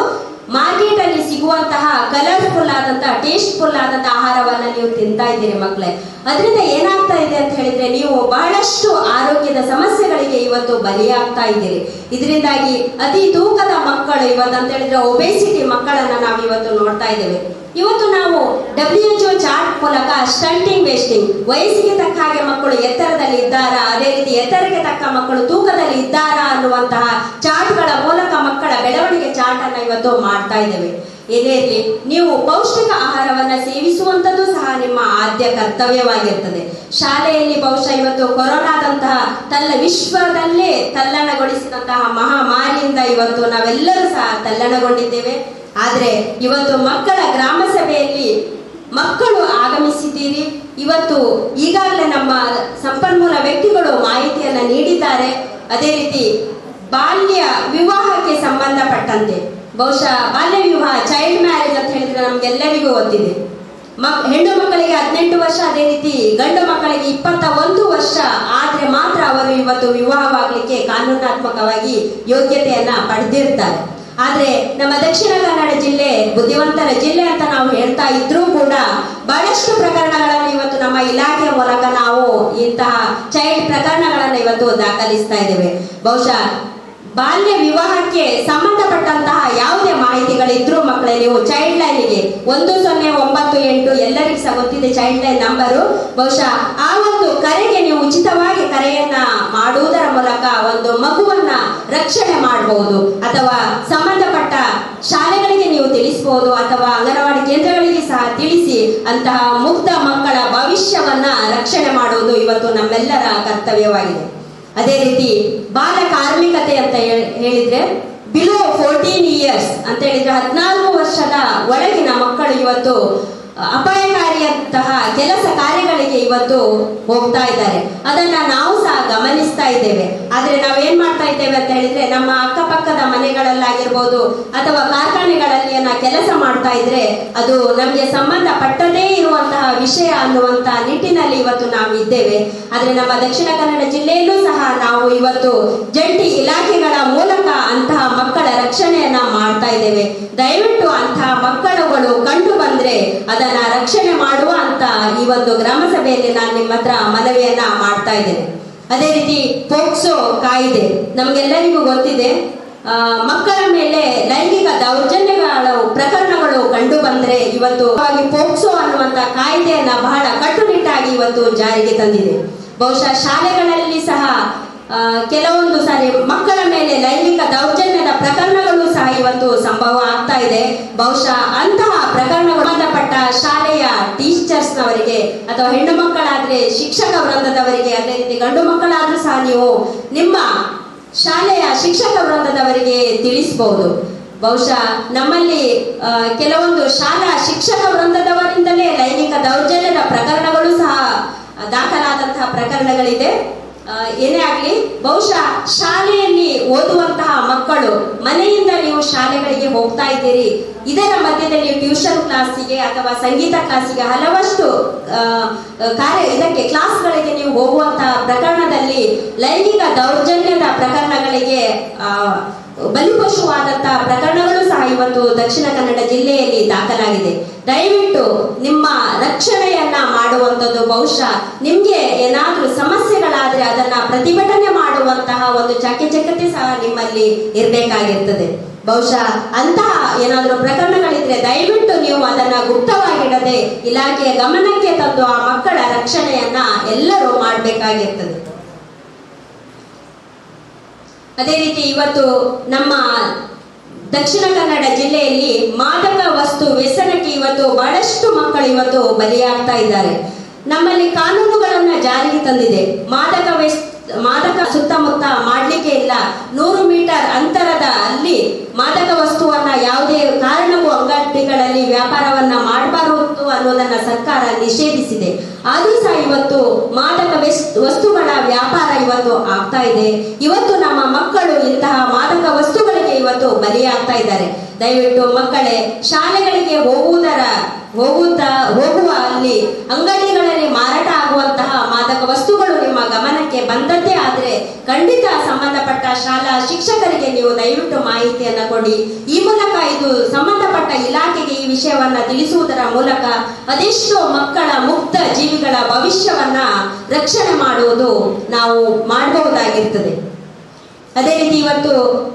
ಮಾರ್ಕೆಟ್ ಅಲ್ಲಿ ಸಿಗುವಂತಹ ಕಲರ್ಫುಲ್ ಆದಂತಹ ಟೇಸ್ಟ್ಫುಲ್ ಆದಂತಹ ಆಹಾರವನ್ನ ನೀವು ತಿಂತಾ ಇದ್ದೀರಿ ಮಕ್ಕಳೇ. ಅದರಿಂದ ಏನಾಗ್ತಾ ಇದೆ ಅಂತ ಹೇಳಿದ್ರೆ ನೀವು ಬಹಳಷ್ಟು ಆರೋಗ್ಯದ ಸಮಸ್ಯೆಗಳಿಗೆ ಇವತ್ತು ಬಲಿಯಾಗ್ತಾ ಇದ್ದೀರಿ. ಇದರಿಂದಾಗಿ ಅತಿ ತೂಕದ ಮಕ್ಕಳು ಇವತ್ತು ಅಂತ ಹೇಳಿದ್ರೆ ಒಬೆಸಿಟಿ ಮಕ್ಕಳನ್ನ ನಾವು ಇವತ್ತು ನೋಡ್ತಾ ಇದ್ದೇವೆ. ಇವತ್ತು ನಾವು WHO ಚಾರ್ಟ್ ಮೂಲಕ ಸ್ಟಂಟಿಂಗ್ ವೇಸ್ಟಿಂಗ್ ವಯಸ್ಸಿಗೆ ತಕ್ಕ ಹಾಗೆ ಮಕ್ಕಳು ಎತ್ತರದಲ್ಲಿ ಇದ್ದಾರಾ, ಅದೇ ರೀತಿ ಎತ್ತರಕ್ಕೆ ತಕ್ಕ ಮಕ್ಕಳು ತೂಕದಲ್ಲಿ ಇದ್ದಾರಾ ಅನ್ನುವಂತಹ ಚಾರ್ಟ್ಗಳ ಮೂಲಕ ಮಕ್ಕಳ ಬೆಳವಣಿಗೆ ಚಾರ್ಟ್ ಅನ್ನ ಇವತ್ತು ಮಾಡ್ತಾ ಇದ್ದೇವೆ. ಏನೇ ಇರಲಿ ನೀವು ಪೌಷ್ಟಿಕ ಆಹಾರವನ್ನ ಸೇವಿಸುವಂಥದ್ದು ಸಹ ನಿಮ್ಮ ಆದ್ಯ ಕರ್ತವ್ಯವಾಗಿರ್ತದೆ. ಶಾಲೆಯಲ್ಲಿ ಬಹುಶಃ ಇವತ್ತು ಕೊರೋನಾದಂತಹ ವಿಶ್ವದಲ್ಲೇ ತಲ್ಲಣಗೊಳಿಸಿದಂತಹ ಮಹಾಮಾರಿಯಿಂದ ಇವತ್ತು ನಾವೆಲ್ಲರೂ ಸಹ ತಲ್ಲಣಗೊಂಡಿದ್ದೇವೆ. ಆದ್ರೆ ಇವತ್ತು ಮಕ್ಕಳ ಗ್ರಾಮ ಸಭೆಯಲ್ಲಿ ಮಕ್ಕಳು ಆಗಮಿಸಿದ್ದೀರಿ. ಇವತ್ತು ಈಗಾಗಲೇ ನಮ್ಮ ಸಂಪನ್ಮೂಲ ವ್ಯಕ್ತಿಗಳು ಮಾಹಿತಿಯನ್ನ ನೀಡಿದ್ದಾರೆ. ಅದೇ ರೀತಿ ಬಾಲ್ಯ ವಿವಾಹಕ್ಕೆ ಸಂಬಂಧಪಟ್ಟಂತೆ ಬಹುಶಃ ಬಾಲ್ಯ ವಿವಾಹ ಚೈಲ್ಡ್ ಮ್ಯಾರೇಜ್ ಅಂತ ಹೇಳಿದ್ರೆ ನಮ್ಗೆಲ್ಲರಿಗೂ ಗೊತ್ತಿದೆ. ಹೆಣ್ಣು ಮಕ್ಕಳಿಗೆ 18 ವರ್ಷ, ಅದೇ ರೀತಿ ಗಂಡು ಮಕ್ಕಳಿಗೆ 21 ವರ್ಷ ಆದ್ರೆ ಮಾತ್ರ ಅವರು ಇವತ್ತು ವಿವಾಹವಾಗಲಿಕ್ಕೆ ಕಾನೂನಾತ್ಮಕವಾಗಿ ಯೋಗ್ಯತೆಯನ್ನ ಪಡೆದಿರ್ತಾರೆ. ಆದ್ರೆ ನಮ್ಮ ದಕ್ಷಿಣ ಕನ್ನಡ ಜಿಲ್ಲೆ ಬುದ್ಧಿವಂತರ ಜಿಲ್ಲೆ ಅಂತ ನಾವು ಹೇಳ್ತಾ ಇದ್ರೂ ಕೂಡ ಬಹಳಷ್ಟು ಪ್ರಕರಣಗಳನ್ನು ಇವತ್ತು ನಮ್ಮ ಇಲಾಖೆಯ ಮೂಲಕ ನಾವು ಇಂತಹ ಚೈಲ್ಡ್ ಪ್ರಕರಣಗಳನ್ನು ಇವತ್ತು ದಾಖಲಿಸ್ತಾ ಇದ್ದೇವೆ. ಬಹುಶಃ ಬಾಲ್ಯ ವಿವಾಹಕ್ಕೆ ಸಂಬಂಧಪಟ್ಟಂತಹ ಯಾವುದೇ ಮಾಹಿತಿಗಳಿದ್ರೂ ಮಕ್ಕಳೇ ನೀವು ಚೈಲ್ಡ್ ಲೈನ್ಗೆ 1098 ಎಲ್ಲರಿಗೂ ಸಹ ಗೊತ್ತಿದೆ ಚೈಲ್ಡ್ ಲೈನ್ ನಂಬರು. ಬಹುಶಃ ಆ ಒಂದು ಕರೆಗೆ ನೀವು ಉಚಿತವಾಗಿ ಕರೆಯನ್ನ ಮಾಡುವುದರ ಮೂಲಕ ಒಂದು ಮಗುವನ್ನ ರಕ್ಷಣೆ ಮಾಡಬಹುದು, ಅಥವಾ ಸಂಬಂಧಪಟ್ಟ ಶಾಲೆಗಳಿಗೆ ನೀವು ತಿಳಿಸಬಹುದು, ಅಥವಾ ಅಂಗನವಾಡಿ ಕೇಂದ್ರಗಳಿಗೆ ಸಹ ತಿಳಿಸಿ ಅಂತಹ ಮುಗ್ಧ ಮಕ್ಕಳ ಭವಿಷ್ಯವನ್ನ ರಕ್ಷಣೆ ಮಾಡುವುದು ಇವತ್ತು ನಮ್ಮೆಲ್ಲರ ಕರ್ತವ್ಯವಾಗಿದೆ. ಅದೇ ರೀತಿ ಬಾಲ ಕಾರ್ಮಿಕತೆ ಅಂತ ಹೇಳಿದ್ರೆ ಬಿಲೋ 14 ಇಯರ್ಸ್ ಅಂತ ಹೇಳಿದ್ರೆ 14 ವರ್ಷದ ಒಳಗಿನ ಮಕ್ಕಳು ಇವತ್ತು ಅಪಾಯಕಾರಿಯಂತಹ ಕೆಲಸ ಕಾರ್ಯಗಳಿಗೆ ಇವತ್ತು ಹೋಗ್ತಾ ಇದ್ದಾರೆ. ಅದನ್ನ ನಾವು ಸಹ ಗಮನಿಸ್ತಾ ಇದ್ದೇವೆ. ಆದ್ರೆ ನಾವೇನ್ ಮಾಡ್ತಾ ಇದ್ದೇವೆ ಅಂತ ಹೇಳಿದ್ರೆ ನಮ್ಮ ಅಕ್ಕಪಕ್ಕದ ಮನೆಗಳಲ್ಲಾಗಿರ್ಬೋದು ಅಥವಾ ಕಾರ್ಖಾನೆಗಳಲ್ಲಿ ಕೆಲಸ ಮಾಡ್ತಾ ಇದ್ರೆ ಅದು ನಮಗೆ ಸಂಬಂಧಪಟ್ಟದೇ ಇರುವಂತಹ ವಿಷಯ ಅನ್ನುವಂತ ನಿಟ್ಟಿನಲ್ಲಿ ಇವತ್ತು ನಾವು ಇದ್ದೇವೆ. ಆದ್ರೆ ನಮ್ಮ ದಕ್ಷಿಣ ಕನ್ನಡ ಜಿಲ್ಲೆಯಲ್ಲೂ ಸಹ ನಾವು ಇವತ್ತು ಜಂಟಿ ಇಲಾಖೆಗಳ ಮೂಲಕ ಅಂತಹ ಮಕ್ಕಳ ರಕ್ಷಣೆಯನ್ನ ಮಾಡ್ತಾ ಇದ್ದೇವೆ. ದಯವಿಟ್ಟು ಅಂತಹ ಮಕ್ಕಳುಗಳು ಕಂಡು ಬಂದ್ರೆ ಅದನ್ನ ರಕ್ಷಣೆ ಮಾಡುವ ಅಂತ ಈ ಒಂದು ಗ್ರಾಮ ಸಭೆಯಲ್ಲಿ ನಾನು ನಿಮ್ಮ ಹತ್ರ ಮನವಿಯನ್ನ ಮಾಡ್ತಾ ಇದ್ದೇನೆ. ಅದೇ ರೀತಿ ಪೋಕ್ಸೋ ಕಾಯ್ದೆ ನಮ್ಗೆಲ್ಲರಿಗೂ ಗೊತ್ತಿದೆ. ಮಕ್ಕಳ ಮೇಲೆ ಲೈಂಗಿಕ ದೌರ್ಜನ್ಯಗಳ ಪ್ರಕರಣಗಳು ಕಂಡು ಬಂದ್ರೆ ಇವತ್ತು ಪೋಕ್ಸೋ ಅನ್ನುವಂತ ಕಾಯ್ದೆಯನ್ನ ಬಹಳ ಕಟ್ಟುನಿಟ್ಟಾಗಿ ಇವತ್ತು ಜಾರಿಗೆ ತಂದಿದೆ. ಬಹುಶಃ ಶಾಲೆಗಳಲ್ಲಿ ಸಹ ಕೆಲವೊಂದು ಸಾರಿ ಮಕ್ಕಳ ಮೇಲೆ ಲೈಂಗಿಕ ದೌರ್ಜನ್ಯದ ಪ್ರಕರಣಗಳು ಸಹ ಇವತ್ತು ಸಂಭವ ಆಗ್ತಾ ಇದೆ. ಬಹುಶಃ ಅಂತಹ ಪ್ರಕರಣಗಳು ಸಂಬಂಧಪಟ್ಟ ಶಾಲೆಯ ಟೀಚರ್ಸ್ ನವರಿಗೆ ಅಥವಾ ಹೆಣ್ಣು ಮಕ್ಕಳಾದ್ರೆ ಶಿಕ್ಷಕ ವೃಂದದವರಿಗೆ, ಅದೇ ರೀತಿ ಗಂಡು ಮಕ್ಕಳಾದ್ರೂ ಸಹ ನೀವು ನಿಮ್ಮ ಶಾಲೆಯ ಶಿಕ್ಷಕ ವೃಂದದವರಿಗೆ ತಿಳಿಸಬಹುದು. ಬಹುಶಃ ನಮ್ಮಲ್ಲಿ ಕೆಲವೊಂದು ಶಾಲಾ ಶಿಕ್ಷಕ ವೃಂದದವರಿಂದಲೇ ಲೈಂಗಿಕ ದೌರ್ಜನ್ಯದ ಪ್ರಕರಣಗಳು ಸಹ ದಾಖಲಾದಂತಹ ಪ್ರಕರಣಗಳಿದೆ. ಏನೇ ಆಗ್ಲಿ ಬಹುಶಃ ಶಾಲೆಯಲ್ಲಿ ಓದುವಂತಹ ಮಕ್ಕಳು ಮನೆಯಿಂದ ನೀವು ಶಾಲೆಗಳಿಗೆ ಹೋಗ್ತಾ ಇದ್ದೀರಿ. ಇದರ ಮಧ್ಯದಲ್ಲಿ ಟ್ಯೂಷನ್ ಕ್ಲಾಸಿಗೆ ಅಥವಾ ಸಂಗೀತ ಕ್ಲಾಸಿಗೆ ಹಲವಷ್ಟು ಇದಕ್ಕೆ ಕ್ಲಾಸ್ಗಳಿಗೆ ನೀವು ಹೋಗುವಂತಹ ಪ್ರಕರಣದಲ್ಲಿ ಲೈಂಗಿಕ ದೌರ್ಜನ್ಯದ ಪ್ರಕರಣಗಳಿಗೆ ಬಲಿಪಶುವಾದಂತಹ ಪ್ರಕರಣಗಳು ಸಹ ಇವತ್ತು ದಕ್ಷಿಣ ಕನ್ನಡ ಜಿಲ್ಲೆಯಲ್ಲಿ ದಾಖಲಾಗಿದೆ. ದಯವಿಟ್ಟು ನಿಮ್ಮ ರಕ್ಷಣೆಯನ್ನ ಮಾಡುವಂಥದ್ದು, ಬಹುಶಃ ನಿಮ್ಗೆ ಏನಾದ್ರೂ ಸಮಸ್ಯೆಗಳಾದ್ರೆ ಅದನ್ನ ಪ್ರತಿಭಟನೆ ಮಾಡುವಂತಹ ಒಂದು ಚಾಕಚಕ್ಯತೆ ಸಹ ನಿಮ್ಮಲ್ಲಿ ಇರಬೇಕಾಗಿರ್ತದೆ. ಬಹುಶಃ ಅಂತಹ ಏನಾದರೂ ಪ್ರಕರಣಗಳಿದ್ರೆ ದಯವಿಟ್ಟು ನೀವು ಅದನ್ನ ಗುಪ್ತವಾಗಿಡದೆ ಇಲಾಖೆಯ ಗಮನಕ್ಕೆ ತಂದು ಆ ಮಕ್ಕಳ ರಕ್ಷಣೆಯನ್ನ ಎಲ್ಲರೂ ಮಾಡಬೇಕಾಗಿರ್ತದೆ. ಅದೇ ರೀತಿ ಇವತ್ತು ನಮ್ಮ ದಕ್ಷಿಣ ಕನ್ನಡ ಜಿಲ್ಲೆಯಲ್ಲಿ ಮಾದಕ ವಸ್ತು ವ್ಯಸನಕ್ಕೆ ಇವತ್ತು ಬಹಳಷ್ಟು ಮಕ್ಕಳು ಇವತ್ತು ಬಲಿಯಾಗ್ತಾ ಇದ್ದಾರೆ. ನಮ್ಮಲ್ಲಿ ಕಾನೂನುಗಳನ್ನ ಜಾರಿಗೆ ತಂದಿದೆ. ಮಾದಕ ಸುತ್ತಮುತ್ತ ಮಾಡ್ಲಿಕ್ಕೆ ಇಲ್ಲ. 100 ಮೀಟರ್ ಅಂತರದ ಅಲ್ಲಿ ಮಾದಕ ವಸ್ತುವನ್ನ ಯಾವುದೇ ಕಾರಣಕ್ಕೂ ಅಂಗಡಿಗಳಲ್ಲಿ ವ್ಯಾಪಾರವನ್ನ ಮಾಡಬಾರದು ಅನ್ನೋದನ್ನ ಸರ್ಕಾರ ನಿಷೇಧಿಸಿದೆ. ಆದ್ರೂ ಸಹ ಇವತ್ತು ಮಾದಕ ವಸ್ತುಗಳ ವ್ಯಾಪಾರ ಇವತ್ತು ಆಗ್ತಾ ಇದೆ. ಇವತ್ತು ನಮ್ಮ ಮಕ್ಕಳು ಇಂತಹ ಮಾದಕ ವಸ್ತುಗಳಿಗೆ ಇವತ್ತು ಬಲಿಯಾಗ್ತಾ ಇದ್ದಾರೆ. ದಯವಿಟ್ಟು ಮಕ್ಕಳೇ, ಶಾಲೆಗಳಿಗೆ ಹೋಗುವ ಅಲ್ಲಿ ಅಂಗಡಿಗಳಲ್ಲಿ ಮಾರಾಟ ಆಗುವಂತಹ ಮಾದಕ ವಸ್ತುಗಳು ನಿಮ್ಮ ಗಮನಕ್ಕೆ ಬಂದದ್ದೇ ಆದ್ರೆ ಖಂಡಿತ ಸಂಬಂಧಪಟ್ಟ ಶಾಲಾ ಶಿಕ್ಷಕರಿಗೆ ನೀವು ದಯವಿಟ್ಟು ಮಾಹಿತಿಯನ್ನ ಕೊಡಿ. ಈ ಮೂಲಕ ಇದು ಸಂಬಂಧಪಟ್ಟ ಇಲಾಖೆಗೆ ಈ ವಿಷಯವನ್ನ ತಿಳಿಸುವುದರ ಮೂಲಕ ಅದೆಷ್ಟೋ ಮಕ್ಕಳ ಮುಕ್ತ ಜೀವಿಗಳ ಭವಿಷ್ಯವನ್ನ ರಕ್ಷಣೆ ಮಾಡುವುದು ನಾವು ಮಾಡಬಹುದಾಗಿರ್ತದೆ. ಅದೇ ರೀತಿ ಇವತ್ತು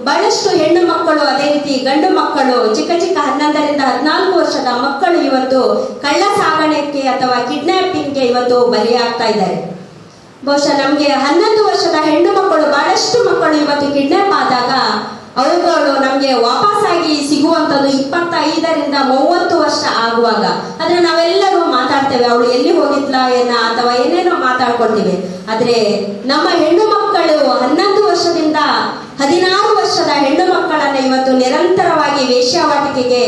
ಬಹಳಷ್ಟು ಹೆಣ್ಣು ಮಕ್ಕಳು, ಅದೇ ರೀತಿ ಗಂಡು ಮಕ್ಕಳು, ಚಿಕ್ಕ 11ರಿಂದ 14 ವರ್ಷದ ಮಕ್ಕಳು ಇವತ್ತು ಕಳ್ಳ ಸಾಗಾಣಿಕೆ ಅಥವಾ ಕಿಡ್ನಾಪಿಂಗ್ಗೆ ಇವತ್ತು ಬಲಿಯಾಗ್ತಾ ಇದ್ದಾರೆ. ಬಹುಶಃ ನಮ್ಗೆ 11 ವರ್ಷದ ಹೆಣ್ಣು ಮಕ್ಕಳು, ಬಹಳಷ್ಟು ಮಕ್ಕಳು ಇವತ್ತು ಕಿಡ್ನಾಪ್ ಆದಾಗ ಅವುಗಳು ನಮ್ಗೆ ವಾಪಸ್ಸಾಗಿ ಸಿಗುವಂಥದ್ದು 25ರಿಂದ 30 ವರ್ಷ ಆಗುವಾಗ. ಆದ್ರೆ ನಾವೆಲ್ಲರೂ ಮಾತಾಡ್ತೇವೆ ಅವಳು ಎಲ್ಲಿ ಹೋಗಿದ್ಲಾ ಅಥವಾ ಏನೇನೋ ಮಾತಾಡ್ಕೊಳ್ತೀವಿ. ಆದ್ರೆ ನಮ್ಮ ಹೆಣ್ಣು ಮಕ್ಕಳು 11 ವರ್ಷದಿಂದ 16 ವರ್ಷದ ಹೆಣ್ಣು ಮಕ್ಕಳನ್ನ ಇವತ್ತು ನಿರಂತರವಾಗಿ ವೇಶ್ಯಾವಾಟಿಕೆಗೆ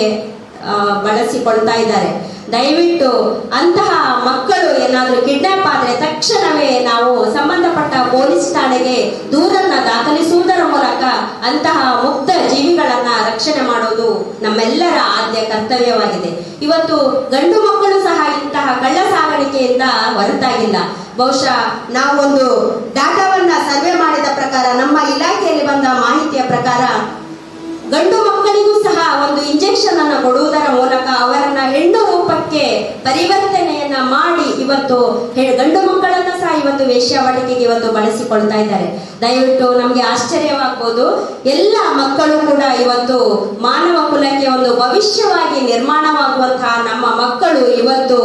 ಬಳಸಿಕೊಳ್ತಾ ಇದ್ದಾರೆ. ದಯವಿಟ್ಟು ಅಂತಹ ಮಕ್ಕಳು ಏನಾದರೂ ಕಿಡ್ನಾಪ್ ಆದ್ರೆ ತಕ್ಷಣವೇ ನಾವು ಸಂಬಂಧಪಟ್ಟ ಪೊಲೀಸ್ ಠಾಣೆಗೆ ದೂರನ್ನ ದಾಖಲಿಸುವುದರ ಮೂಲಕ ಅಂತಹ ಮುಕ್ತ ಜೀವಿಗಳನ್ನ ರಕ್ಷಣೆ ಮಾಡೋದು ನಮ್ಮೆಲ್ಲರ ಆದ್ಯ ಕರ್ತವ್ಯವಾಗಿದೆ. ಇವತ್ತು ಗಂಡು ಮಕ್ಕಳು ಸಹ ಇಂತಹ ಕಳ್ಳ ಸಾಗಾಣಿಕೆಯಿಂದ ಹೊರತಾಗಿಲ್ಲ. ಬಹುಶಃ ನಾವೊಂದು ಡಾಟಾವನ್ನ ಸರ್ವೆ ಮಾಡಿದ ಪ್ರಕಾರ, ನಮ್ಮ ಇಲಾಖೆಯಲ್ಲಿ ಬಂದ ಮಾಹಿತಿಯ ಪ್ರಕಾರ, ಗಂಡು ಮಕ್ಕಳಿಗೂ ಸಹ ಒಂದು ಇಂಜೆಕ್ಷನ್ ಅನ್ನು ಕೊಡುವುದರ ಮೂಲಕ ಅವರನ್ನ ಹೆಣ್ಣು ರೂಪಕ್ಕೆ ಪರಿವರ್ತನೆಯನ್ನ ಮಾಡಿ ಇವತ್ತು ಗಂಡು ಮಕ್ಕಳನ್ನ ಸಹ ಇವತ್ತು ವೇಶ್ಯಾವಾಟಿಕೆಗೆ ಇವತ್ತು ಬಳಸಿಕೊಳ್ತಾ ಇದ್ದಾರೆ. ದಯವಿಟ್ಟು ನಮ್ಗೆ ಆಶ್ಚರ್ಯವಾಗಬಹುದು. ಎಲ್ಲ ಮಕ್ಕಳು ಕೂಡ ಇವತ್ತು ಮಾನವ ಕುಲಕ್ಕೆ ಒಂದು ಭವಿಷ್ಯವಾಗಿ ನಿರ್ಮಾಣವಾಗುವಂತಹ ನಮ್ಮ ಮಕ್ಕಳು ಇವತ್ತು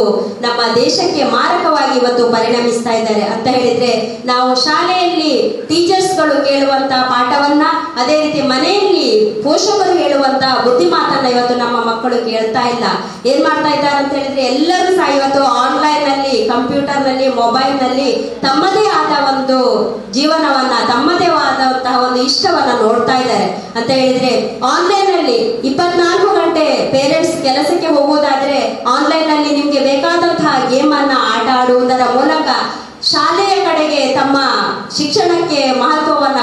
ನಮ್ಮ ದೇಶಕ್ಕೆ ಮಾರಕವಾಗಿ ಇವತ್ತು ಪರಿಣಮಿಸ್ತಾ ಇದ್ದಾರೆ ಅಂತ ಹೇಳಿದ್ರೆ, ನಾವು ಶಾಲೆಯಲ್ಲಿ ಟೀಚರ್ಸ್ಗಳು ಕೇಳುವಂತಹ ಪಾಠವನ್ನ, ಅದೇ ರೀತಿ ಮನೆಯಲ್ಲಿ ಪೋಷಕರು ಹೇಳುವಂತ ಬುದ್ಧಿಮಾತನ್ನ ಇವತ್ತು ನಮ್ಮ ಮಕ್ಕಳು ಕೇಳ್ತಾ ಇಲ್ಲ. ಏನ್ ಮಾಡ್ತಾ ಇದ್ದಾರೆ ಅಂತ ಹೇಳಿದ್ರೆ, ಎಲ್ಲರೂ ಸಹ ಇವತ್ತು ಆನ್ಲೈನ್ ನಲ್ಲಿ, ಕಂಪ್ಯೂಟರ್ ನಲ್ಲಿ, ಮೊಬೈಲ್ ನಲ್ಲಿ ತಮ್ಮದೇ ಆದ ಒಂದು ಜೀವನವನ್ನ, ತಮ್ಮದೇ ಆದಂತಹ ಒಂದು ಇಷ್ಟವನ್ನ ನೋಡ್ತಾ ಇದ್ದಾರೆ. ಅಂತ ಹೇಳಿದ್ರೆ ಆನ್ಲೈನ್ ನಲ್ಲಿ 24 ಗಂಟೆ ಪೇರೆಂಟ್ಸ್ ಕೆಲಸಕ್ಕೆ ಹೋಗುವುದಾದ್ರೆ ಆನ್ಲೈನ್ ನಲ್ಲಿ ನಿಮ್ಗೆ ಬೇಕಾದಂತಹ ಗೇಮ್ ಅನ್ನ ಆಟ ಆಡುವುದರ ಮೂಲಕ ಶಾಲೆಯ ಕಡೆಗೆ ತಮ್ಮ ಶಿಕ್ಷಣಕ್ಕೆ ಮಹತ್ವವನ್ನ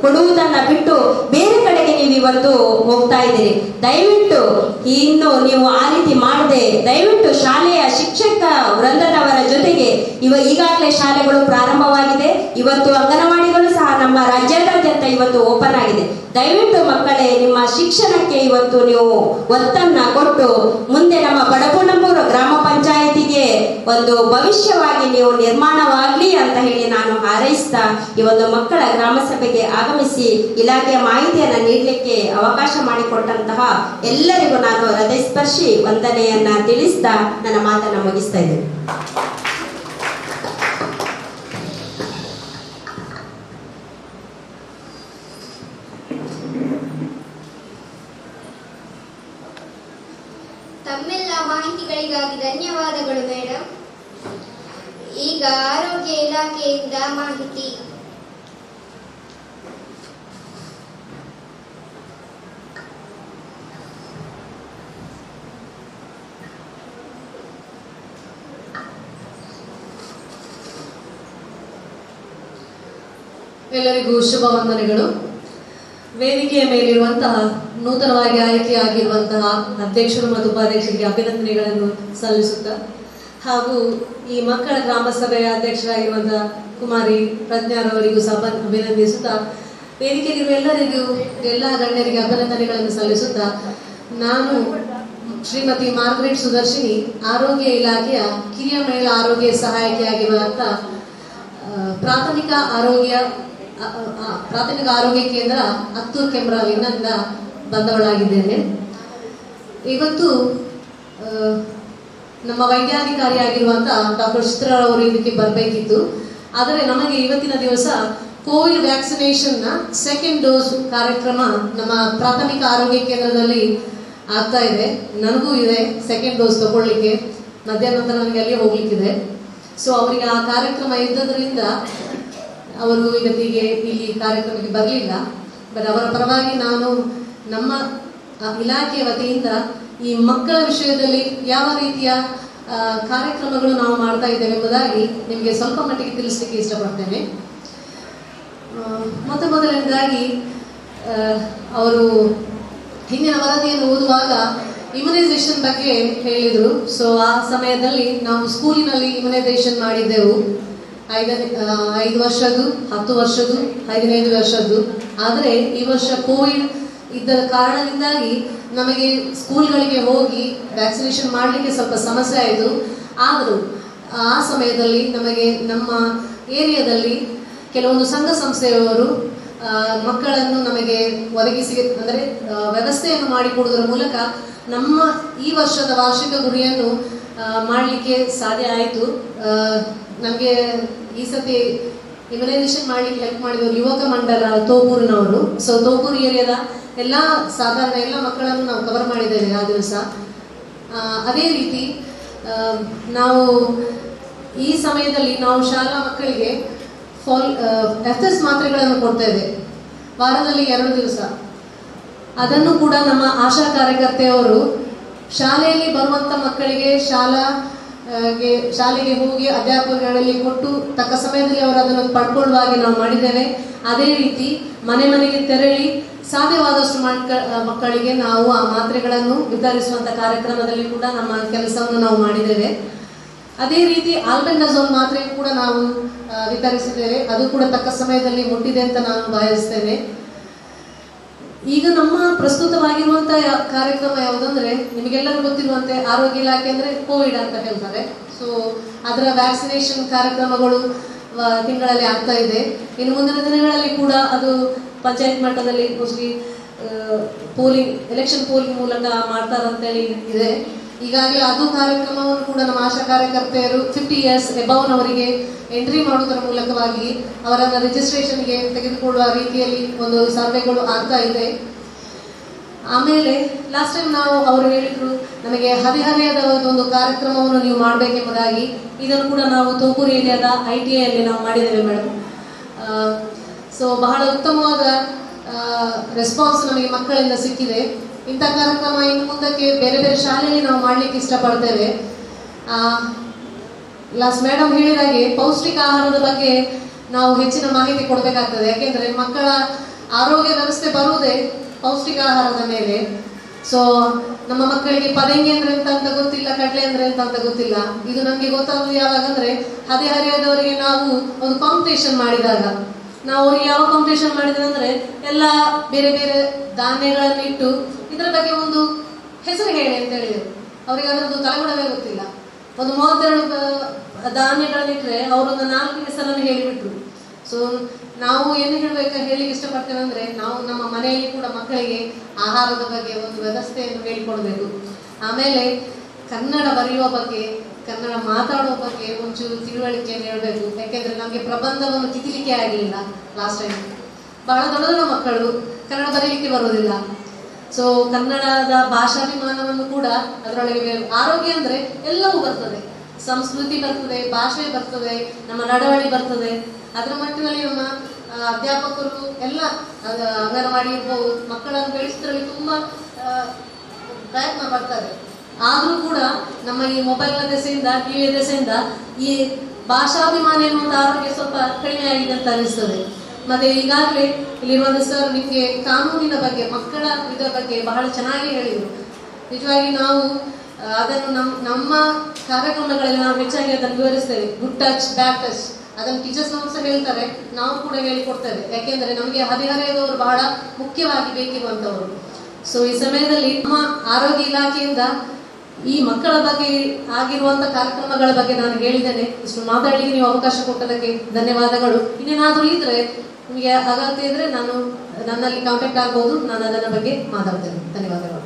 ಕೊಡುವುದನ್ನ ಬಿಟ್ಟು ಬೇರೆ ಕಡೆಗೆ ನೀವು ಇವತ್ತು ಹೋಗ್ತಾ ಇದ್ದೀರಿ. ದಯವಿಟ್ಟು ಇನ್ನು ನೀವು ಆ ರೀತಿ ಮಾಡದೆ ದಯವಿಟ್ಟು ಶಾಲೆಯ ಶಿಕ್ಷಕ ವೃಂದದವರ ಜೊತೆಗೆ ಈಗಾಗಲೇ ಶಾಲೆಗಳು ಪ್ರಾರಂಭವಾಗಿದೆ. ಇವತ್ತು ಅಂಗನವಾಡಿಗಳು ಸಹ ನಮ್ಮ ರಾಜ್ಯಾದ್ಯಂತ ಇವತ್ತು ಓಪನ್ ಆಗಿದೆ. ದಯವಿಟ್ಟು ಮಕ್ಕಳೇ, ನಿಮ್ಮ ಶಿಕ್ಷಣಕ್ಕೆ ಇವತ್ತು ನೀವು ಒತ್ತನ್ನ ಕೊಟ್ಟು ಮುಂದೆ ನಮ್ಮ ಬಡಗುಣಂಬೂರು ಗ್ರಾಮ ಪಂಚಾಯಿತಿಗೆ ಒಂದು ಭವಿಷ್ಯವಾಗಿ ನೀವು ನಿರ್ಮಾಣವಾಗ್ಲಿ ಅಂತ ಹೇಳಿ ನಾನು ಹಾರೈಸ್ತಾ ಈ ಒಂದು ಮಕ್ಕಳ ಗ್ರಾಮ ಸಭೆಗೆ ಆಗಮಿಸಿ ಇಲಾಖೆಯ ಮಾಹಿತಿಯನ್ನ ನೀಡಲಿಕ್ಕೆ ಅವಕಾಶ ಮಾಡಿಕೊಟ್ಟಂತಹ ಎಲ್ಲರಿಗೂ ನಾನು ಹೃದಯಸ್ಪರ್ಶಿ ವಂದನೆಯನ್ನ ತಿಳಿಸ್ತಾ ನನ್ನ ಮಾತನ್ನ ಮುಗಿಸ್ತಾ ಇದ್ದೇನೆ. ತಮ್ಮೆಲ್ಲ ಮಾಹಿತಿಗಳಿಗಾಗಿ ಧನ್ಯವಾದಗಳು ಮೇಡಮ್. ಈಗ ಆರೋಗ್ಯ ಇಲಾಖೆಯಿಂದ ಮಾಹಿತಿ. ಎಲ್ಲರಿಗೂ ಶುಭ ವಂದನೆಗಳು. ವೇದಿಕೆಯ ಮೇಲಿರುವಂತಹ ನೂತನವಾಗಿ ಆಯ್ಕೆಯಾಗಿರುವಂತಹ ಅಧ್ಯಕ್ಷರು ಮತ್ತು ಉಪಾಧ್ಯಕ್ಷರಿಗೆ ಅಭಿನಂದನೆಗಳನ್ನು ಸಲ್ಲಿಸುತ್ತಾ, ಹಾಗೂ ಈ ಮಕ್ಕಳ ಗ್ರಾಮ ಸಭೆಯ ಅಧ್ಯಕ್ಷರಾಗಿರುವಂತಹ ಕುಮಾರಿ ಪ್ರಜ್ಞಾರವರಿಗೂ ಸಹ ಅಭಿನಂದಿಸುತ್ತಾ, ವೇದಿಕೆಯಲ್ಲಿರುವ ಎಲ್ಲರಿಗೂ ಎಲ್ಲ ಗಣ್ಯರಿಗೆ ಅಭಿನಂದನೆಗಳನ್ನು ಸಲ್ಲಿಸುತ್ತಾ, ನಾನು ಶ್ರೀಮತಿ ಮಾರ್ಗರೇಟ್ ಸುದರ್ಶಿನಿ, ಆರೋಗ್ಯ ಇಲಾಖೆಯ ಕಿರಿಯ ಮಹಿಳಾ ಆರೋಗ್ಯ ಸಹಾಯಕಿಯಾಗಿರುವಂಥ ಪ್ರಾಥಮಿಕ ಆರೋಗ್ಯ ಕೇಂದ್ರ ಹತ್ತೂರು ಕೆಮ್ರಾವಿನಿಂದ ಬಂದವಳಾಗಿದ್ದೇನೆ. ಇವತ್ತು ನಮ್ಮ ವೈದ್ಯಾಧಿಕಾರಿಯಾಗಿರುವಂಥ ಡಾಕ್ಟರ್ ಚಿತ್ರ ಅವರು ಇದಕ್ಕೆ ಬರಬೇಕಿತ್ತು. ಆದರೆ ನಮಗೆ ಇವತ್ತಿನ ದಿವಸ ಕೋವಿಡ್ ವ್ಯಾಕ್ಸಿನೇಷನ್ನ ಸೆಕೆಂಡ್ ಡೋಸ್ ಕಾರ್ಯಕ್ರಮ ನಮ್ಮ ಪ್ರಾಥಮಿಕ ಆರೋಗ್ಯ ಕೇಂದ್ರದಲ್ಲಿ ಆಗ್ತಾ ಇದೆ. ನನಗೂ ಇದೆ ಸೆಕೆಂಡ್ ಡೋಸ್ ತಗೊಳ್ಳಿಕ್ಕೆ. ಮಧ್ಯಾಹ್ನ ನಂತರ ನನಗೆ ಅಲ್ಲಿ ಹೋಗ್ಲಿಕ್ಕಿದೆ. ಸೊ ಅವರಿಗೆ ಆ ಕಾರ್ಯಕ್ರಮ ಇದ್ದದರಿಂದ ಅವರು ಇವತ್ತಿಗೆ ಇಲ್ಲಿ ಕಾರ್ಯಕ್ರಮಕ್ಕೆ ಬರಲಿಲ್ಲ. ಬಟ್ ಅವರ ಪರವಾಗಿ ನಾನು ನಮ್ಮ ಇಲಾಖೆಯ ವತಿಯಿಂದ ಈ ಮಕ್ಕಳ ವಿಷಯದಲ್ಲಿ ಯಾವ ರೀತಿಯ ಕಾರ್ಯಕ್ರಮಗಳು ನಾವು ಮಾಡ್ತಾ ಇದ್ದೇವೆ ಎಂಬುದಾಗಿ ನಿಮಗೆ ಸ್ವಲ್ಪ ಮಟ್ಟಿಗೆ ತಿಳಿಸ್ಲಿಕ್ಕೆ ಇಷ್ಟಪಡ್ತೇನೆ. ಮೊದಲನೇದಾಗಿ ಅವರು ಹಿಂದಿನ ವರದಿಯನ್ನು ಓದುವಾಗ ಇಮ್ಯುನೈಸೇಷನ್ ಬಗ್ಗೆ ಹೇಳಿದರು. ಸೊ ಆ ಸಮಯದಲ್ಲಿ ನಾವು ಸ್ಕೂಲಿನಲ್ಲಿ ಇಮ್ಯುನೈಸೇಷನ್ ಮಾಡಿದ್ದೆವು. 5 ವರ್ಷದ್ದು, 10 ವರ್ಷದ್ದು, 15 ವರ್ಷದ್ದು. ಆದರೆ ಈ ವರ್ಷ ಕೋವಿಡ್ ಇದ್ದ ಕಾರಣದಿಂದಾಗಿ ನಮಗೆ ಸ್ಕೂಲ್ಗಳಿಗೆ ಹೋಗಿ ವ್ಯಾಕ್ಸಿನೇಷನ್ ಮಾಡಲಿಕ್ಕೆ ಸ್ವಲ್ಪ ಸಮಸ್ಯೆ ಆಯಿತು. ಆದರೂ ಆ ಸಮಯದಲ್ಲಿ ನಮಗೆ ನಮ್ಮ ಏರಿಯಾದಲ್ಲಿ ಕೆಲವೊಂದು ಸಂಘ ಸಂಸ್ಥೆಯವರು ಮಕ್ಕಳನ್ನು ನಮಗೆ ಒದಗಿಸಿ, ಅಂದರೆ ವ್ಯವಸ್ಥೆಯನ್ನು ಮಾಡಿಕೊಡುವುದರ ಮೂಲಕ ನಮ್ಮ ಈ ವರ್ಷದ ವಾರ್ಷಿಕ ಗುರಿಯನ್ನು ಮಾಡಲಿಕ್ಕೆ ಸಾಧ್ಯ ಆಯಿತು. ನಮಗೆ ಈ ಸತಿ ಇಮ್ಯುನೈಸೇಷನ್ ಮಾಡಲಿಕ್ಕೆ ಹೆಲ್ಪ್ ಮಾಡಿದವರು ಯುವಕ ಮಂಡಲ ತೋಪೂರಿನವರು. ಸೊ ತೋಪೂರು ಏರಿಯಾದ ಸಾಧಾರಣ ಎಲ್ಲ ಮಕ್ಕಳನ್ನು ನಾವು ಕವರ್ ಮಾಡಿದ್ದೇವೆ ಆ ದಿವಸ. ಅದೇ ರೀತಿ ನಾವು ಈ ಸಮಯದಲ್ಲಿ ನಾವು ಶಾಲಾ ಮಕ್ಕಳಿಗೆ FS ಮಾತ್ರೆಗಳನ್ನು ಕೊಡ್ತೇವೆ ವಾರದಲ್ಲಿ 2 ದಿವಸ. ಅದನ್ನು ಕೂಡ ನಮ್ಮ ಆಶಾ ಕಾರ್ಯಕರ್ತೆಯವರು ಶಾಲೆಯಲ್ಲಿ ಬರುವಂಥ ಮಕ್ಕಳಿಗೆ ಶಾಲೆಗೆ ಹೋಗಿ ಅಧ್ಯಾಪಕರಲ್ಲಿ ಕೊಟ್ಟು ತಕ್ಕ ಸಮಯದಲ್ಲಿ ಅವರು ಅದನ್ನು ಪಡ್ಕೊಳ್ಳುವ ಹಾಗೆ ನಾವು ಮಾಡಿದ್ದೇವೆ. ಅದೇ ರೀತಿ ಮನೆಗೆ ತೆರಳಿ ಸಾಧ್ಯವಾದಷ್ಟು ಮಕ್ಕಳಿಗೆ ನಾವು ಆ ಮಾತ್ರೆಗಳನ್ನು ವಿತರಿಸುವಂಥ ಕಾರ್ಯಕ್ರಮದಲ್ಲಿ ಕೂಡ ನಮ್ಮ ಕೆಲಸವನ್ನು ನಾವು ಮಾಡಿದ್ದೇವೆ. ಅದೇ ರೀತಿ ಆಲ್ಬೆಂಡಜೋಲ್ ಮಾತ್ರೆ ಕೂಡ ನಾವು ವಿತರಿಸಿದ್ದೇವೆ. ಅದು ಕೂಡ ತಕ್ಕ ಸಮಯದಲ್ಲಿ ಮುಟ್ಟಿದೆ ಅಂತ ನಾನು ಭಾವಿಸ್ತೇನೆ. ಈಗ ನಮ್ಮ ಪ್ರಸ್ತುತವಾಗಿರುವಂಥ ಕಾರ್ಯಕ್ರಮ ಯಾವುದಂದ್ರೆ, ನಿಮಗೆಲ್ಲರೂ ಗೊತ್ತಿರುವಂತೆ ಆರೋಗ್ಯ ಇಲಾಖೆ ಅಂದರೆ ಕೋವಿಡ್ ಅಂತ ಹೇಳ್ತಾರೆ. ಸೊ ಅದರ ವ್ಯಾಕ್ಸಿನೇಷನ್ ಕಾರ್ಯಕ್ರಮಗಳು ತಿಂಗಳಲ್ಲಿ ಆಗ್ತಾ ಇದೆ. ಇನ್ನು ಮುಂದಿನ ದಿನಗಳಲ್ಲಿ ಕೂಡ ಅದು ಪಂಚಾಯತ್ ಮಟ್ಟದಲ್ಲಿ ಮೋಸ್ಟ್ಲಿ ಎಲೆಕ್ಷನ್ ಪೋಲಿಂಗ್ ಮೂಲಕ ಮಾಡ್ತಾರಂತೇಳಿ ಇದೆ. ಈಗಾಗಲೇ ಅದು ಕಾರ್ಯಕ್ರಮವನ್ನು ಕೂಡ ನಮ್ಮ ಆಶಾ ಕಾರ್ಯಕರ್ತೆಯರು 50 years ಎಬವ್ನವರಿಗೆ ಎಂಟ್ರಿ ಮಾಡುವುದರ ಮೂಲಕವಾಗಿ ಅವರನ್ನು ರಿಜಿಸ್ಟ್ರೇಷನ್ಗೆ ತೆಗೆದುಕೊಳ್ಳುವ ರೀತಿಯಲ್ಲಿ ಒಂದು ಸರ್ವೆಗಳು ಆಗ್ತಾ ಇದೆ. ಆಮೇಲೆ ಲಾಸ್ಟ್ ಟೈಮ್ ಅವರು ಹೇಳಿದ್ರು ನಮಗೆ ಹದಿಹರೆಯದ ಒಂದು ಕಾರ್ಯಕ್ರಮವನ್ನು ನೀವು ಮಾಡಬೇಕೆಂಬುದಾಗಿ. ಇದನ್ನು ಕೂಡ ನಾವು ತೋಪೂರು ಏರಿಯಾದ ITI ಅಲ್ಲಿ ನಾವು ಮಾಡಿದ್ದೇವೆ ಮೇಡಮ್. ಸೊ ಬಹಳ ಉತ್ತಮವಾದ ರೆಸ್ಪಾನ್ಸ್ ನಮಗೆ ಮಕ್ಕಳಿಂದ ಸಿಕ್ಕಿದೆ. ಇಂಥ ಕಾರ್ಯಕ್ರಮ ಇನ್ನು ಮುಂದಕ್ಕೆ ಬೇರೆ ಬೇರೆ ಶಾಲೆಯಲ್ಲಿ ನಾವು ಮಾಡಲಿಕ್ಕೆ ಇಷ್ಟಪಡ್ತೇವೆ. ಲಾಸ್ಟ್ ಮೇಡಮ್ ಹೇಳಿದಾಗೆ ಪೌಷ್ಟಿಕ ಆಹಾರದ ಬಗ್ಗೆ ನಾವು ಹೆಚ್ಚಿನ ಮಾಹಿತಿ ಕೊಡಬೇಕಾಗ್ತದೆ. ಯಾಕೆಂದರೆ ಮಕ್ಕಳ ಆರೋಗ್ಯ ವ್ಯವಸ್ಥೆ ಬರುವುದೇ ಪೌಷ್ಟಿಕ ಆಹಾರದ ಮೇಲೆ. ಸೊ ನಮ್ಮ ಮಕ್ಕಳಿಗೆ ಪದಂಗಿ ಅಂದ್ರೆ ಅಂತ ಗೊತ್ತಿಲ್ಲ, ಕಡಲೆ ಅಂದ್ರೆ ಅಂತ ಗೊತ್ತಿಲ್ಲ. ಇದು ನಮಗೆ ಗೊತ್ತಾಗೋದು ಯಾವಾಗಂದ್ರೆ ಹದಿಹರೆಯದವರಿಗೆ ನಾವು ಒಂದು ಕಾಂಪಿಟೇಷನ್ ಮಾಡಿದಾಗ. ನಾವು ಅವ್ರಿಗೆ ಯಾವ ಕಾಂಪಿಟೇಷನ್ ಮಾಡಿದ್ರೆ ಅಂದ್ರೆ ಎಲ್ಲ ಬೇರೆ ಬೇರೆ ಧಾನ್ಯಗಳನ್ನು ಇಟ್ಟು ಇದರ ಬಗ್ಗೆ ಒಂದು ಹೆಸರು ಹೇಳಿ ಅಂತ ಹೇಳಿದರು. ಅವ್ರಿಗೆ ಅದರದ್ದು ತಲೆಗುಣವೇ ಗೊತ್ತಿಲ್ಲ. ಒಂದು 32 ಧಾನ್ಯಗಳನ್ನಿಟ್ಟರೆ ಅವರೊಂದು 4 ಹೆಸರನ್ನು ಹೇಳಿಬಿಟ್ರು. ಸೊ ನಾವು ಏನು ಹೇಳಿಕ್ಕೆ ಇಷ್ಟಪಡ್ತೇವೆ ಅಂದರೆ, ನಾವು ನಮ್ಮ ಮನೆಯಲ್ಲಿ ಕೂಡ ಮಕ್ಕಳಿಗೆ ಆಹಾರದ ಬಗ್ಗೆ ಒಂದು ವ್ಯವಸ್ಥೆಯನ್ನು ಹೇಳಿಕೊಡ್ಬೇಕು. ಆಮೇಲೆ ಕನ್ನಡ ಬರೆಯುವ ಬಗ್ಗೆ, ಕನ್ನಡ ಮಾತಾಡುವ ಬಗ್ಗೆ ಒಂಚೂರು ತಿಳುವಳಿಕೆಯನ್ನು ಹೇಳಬೇಕು. ಯಾಕೆಂದರೆ ನಮಗೆ ಪ್ರಬಂಧವನ್ನು ತಿದ್ದಲಿಕ್ಕೆ ಆಗಲಿಲ್ಲ ಲಾಸ್ಟ್ ಟೈಮ್. ಬಹಳ ದೊಡ್ಡ ಮಕ್ಕಳು ಕನ್ನಡ ಬರೀಲಿಕ್ಕೆ ಬರೋದಿಲ್ಲ. ಸೊ ಕನ್ನಡದ ಭಾಷಾಭಿಮಾನವನ್ನು ಕೂಡ ಅದರೊಳಗೆ, ಆರೋಗ್ಯ ಅಂದರೆ ಎಲ್ಲವೂ ಬರ್ತದೆ, ಸಂಸ್ಕೃತಿ ಬರ್ತದೆ, ಭಾಷೆ ಬರ್ತದೆ, ನಮ್ಮ ನಡವಳಿ ಬರ್ತದೆ. ಅದರ ಮಟ್ಟಿನಲ್ಲಿ ನಮ್ಮ ಅಧ್ಯಾಪಕರು ಎಲ್ಲ ಅಂಗನವಾಡಿ ಇರ್ಬೋದು, ಮಕ್ಕಳನ್ನು ಬೆಳೆಸೋದ್ರಲ್ಲಿ ತುಂಬ ಪ್ರಯತ್ನ ಪಡ್ತಾರೆ. ಆದರೂ ಕೂಡ ನಮ್ಮ ಈ ಮೊಬೈಲ್ನ ದೆಸೆಯಿಂದ, ಟಿವಿಯ ದೆಸೆಯಿಂದ ಈ ಭಾಷಾಭಿಮಾನ ಎನ್ನುವಂಥ ಆರೋಗ್ಯ ಸ್ವಲ್ಪ ಕಡಿಮೆ ಆಗಿದೆ ಅಂತ ಅನಿಸ್ತದೆ. ಮತ್ತೆ ಈಗಾಗಲೇ ಇಲ್ಲಿರುವಂತ ಸರ್ ನಿಮಗೆ ಕಾನೂನಿನ ಬಗ್ಗೆ, ಮಕ್ಕಳ ಇದರ ಬಗ್ಗೆ ಬಹಳ ಚೆನ್ನಾಗಿ ಹೇಳಿದರು. ನಿಜವಾಗಿ ನಾವು ಅದನ್ನು ನಮ್ಮ ಕಾರ್ಯಕ್ರಮಗಳಲ್ಲಿ ನಾವು ಹೆಚ್ಚಾಗಿ ಅದನ್ನು ವಿವರಿಸ್ತೇವೆ. ಗುಡ್ ಟಚ್, ಬ್ಯಾಡ್ ಟಚ್ ಅದನ್ನು ಟೀಚರ್ಸ್ನವರು ಸಹ ಹೇಳ್ತಾರೆ, ನಾವು ಕೂಡ ಹೇಳಿಕೊಡ್ತೇವೆ. ಯಾಕೆಂದರೆ ನಮಗೆ ಹದಿಹರೆಯದವರು ಬಹಳ ಮುಖ್ಯವಾಗಿ ಬೇಕಿರುವಂಥವರು. ಸೊ ಈ ಸಮಯದಲ್ಲಿ ನಮ್ಮ ಆರೋಗ್ಯ ಇಲಾಖೆಯಿಂದ ಈ ಮಕ್ಕಳ ಬಗ್ಗೆ ಆಗಿರುವಂಥ ಕಾರ್ಯಕ್ರಮಗಳ ಬಗ್ಗೆ ನಾನು ಹೇಳಿದ್ದೇನೆ. ಇಷ್ಟು ಮಾತಾಡಲಿಕ್ಕೆ ನೀವು ಅವಕಾಶ ಕೊಟ್ಟದಕ್ಕೆ ಧನ್ಯವಾದಗಳು. ಇನ್ನೇನಾದರೂ ಇದ್ರೆ ನಿಮಗೆ ಅಗತ್ಯ ಇದ್ರೆ ನನ್ನಲ್ಲಿ ಕಾಂಟ್ಯಾಕ್ಟ್ ಆಗ್ಬೋದು, ನಾನು ಅದರ ಬಗ್ಗೆ ಮಾತಾಡ್ತೇನೆ. ಧನ್ಯವಾದಗಳು.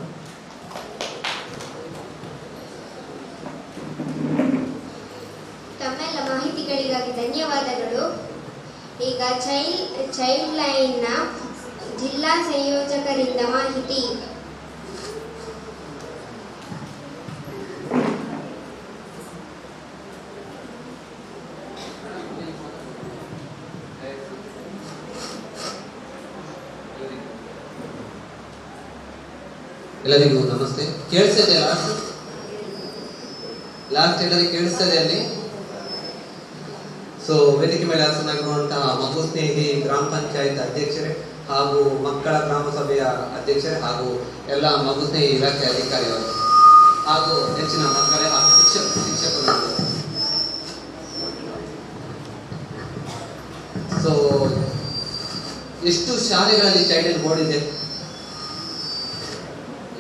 ತಮ್ಮೆಲ್ಲ ಮಾಹಿತಿಗಳಿಗಾಗಿ ಧನ್ಯವಾದಗಳು. ಈಗ ಚೈಲ್ಡ್ ಲೈನ್ನ ಜಿಲ್ಲಾ ಸಂಯೋಜಕರಿಂದ ಮಾಹಿತಿ. ಎಲ್ಲರಿಗೂ ನಮಸ್ತೆ. ಕೇಳಿಸ್ತದೆ? ಲಾಸ್ಟ್ ಎಲ್ಲರಿಗೆ ಕೇಳಿಸ್ತದೆ ಅಲ್ಲಿ? ಸೊ ವೇದಿಕೆ ಮೇಲೆ ಆಸನಾಗಿರುವಂತಹ ಮಗು ಸ್ನೇಹಿ ಗ್ರಾಮ ಪಂಚಾಯತ್ ಅಧ್ಯಕ್ಷರೇ ಹಾಗೂ ಮಕ್ಕಳ ಗ್ರಾಮ ಸಭೆಯ ಅಧ್ಯಕ್ಷರೇ ಹಾಗೂ ಎಲ್ಲ ಮಗು ಸ್ನೇಹಿ ಇಲಾಖೆ ಅಧಿಕಾರಿಗಳು ಹಾಗೂ ಹೆಚ್ಚಿನ ಮಕ್ಕಳೇ ಹಾಗೂ ಶಿಕ್ಷಕರು. ಸೊ ಎಷ್ಟು ಶಾಲೆಗಳಲ್ಲಿ ಚೈಲ್ಡ್ ಲೈನ್ ಬೋರ್ಡ್ ಇದೆ?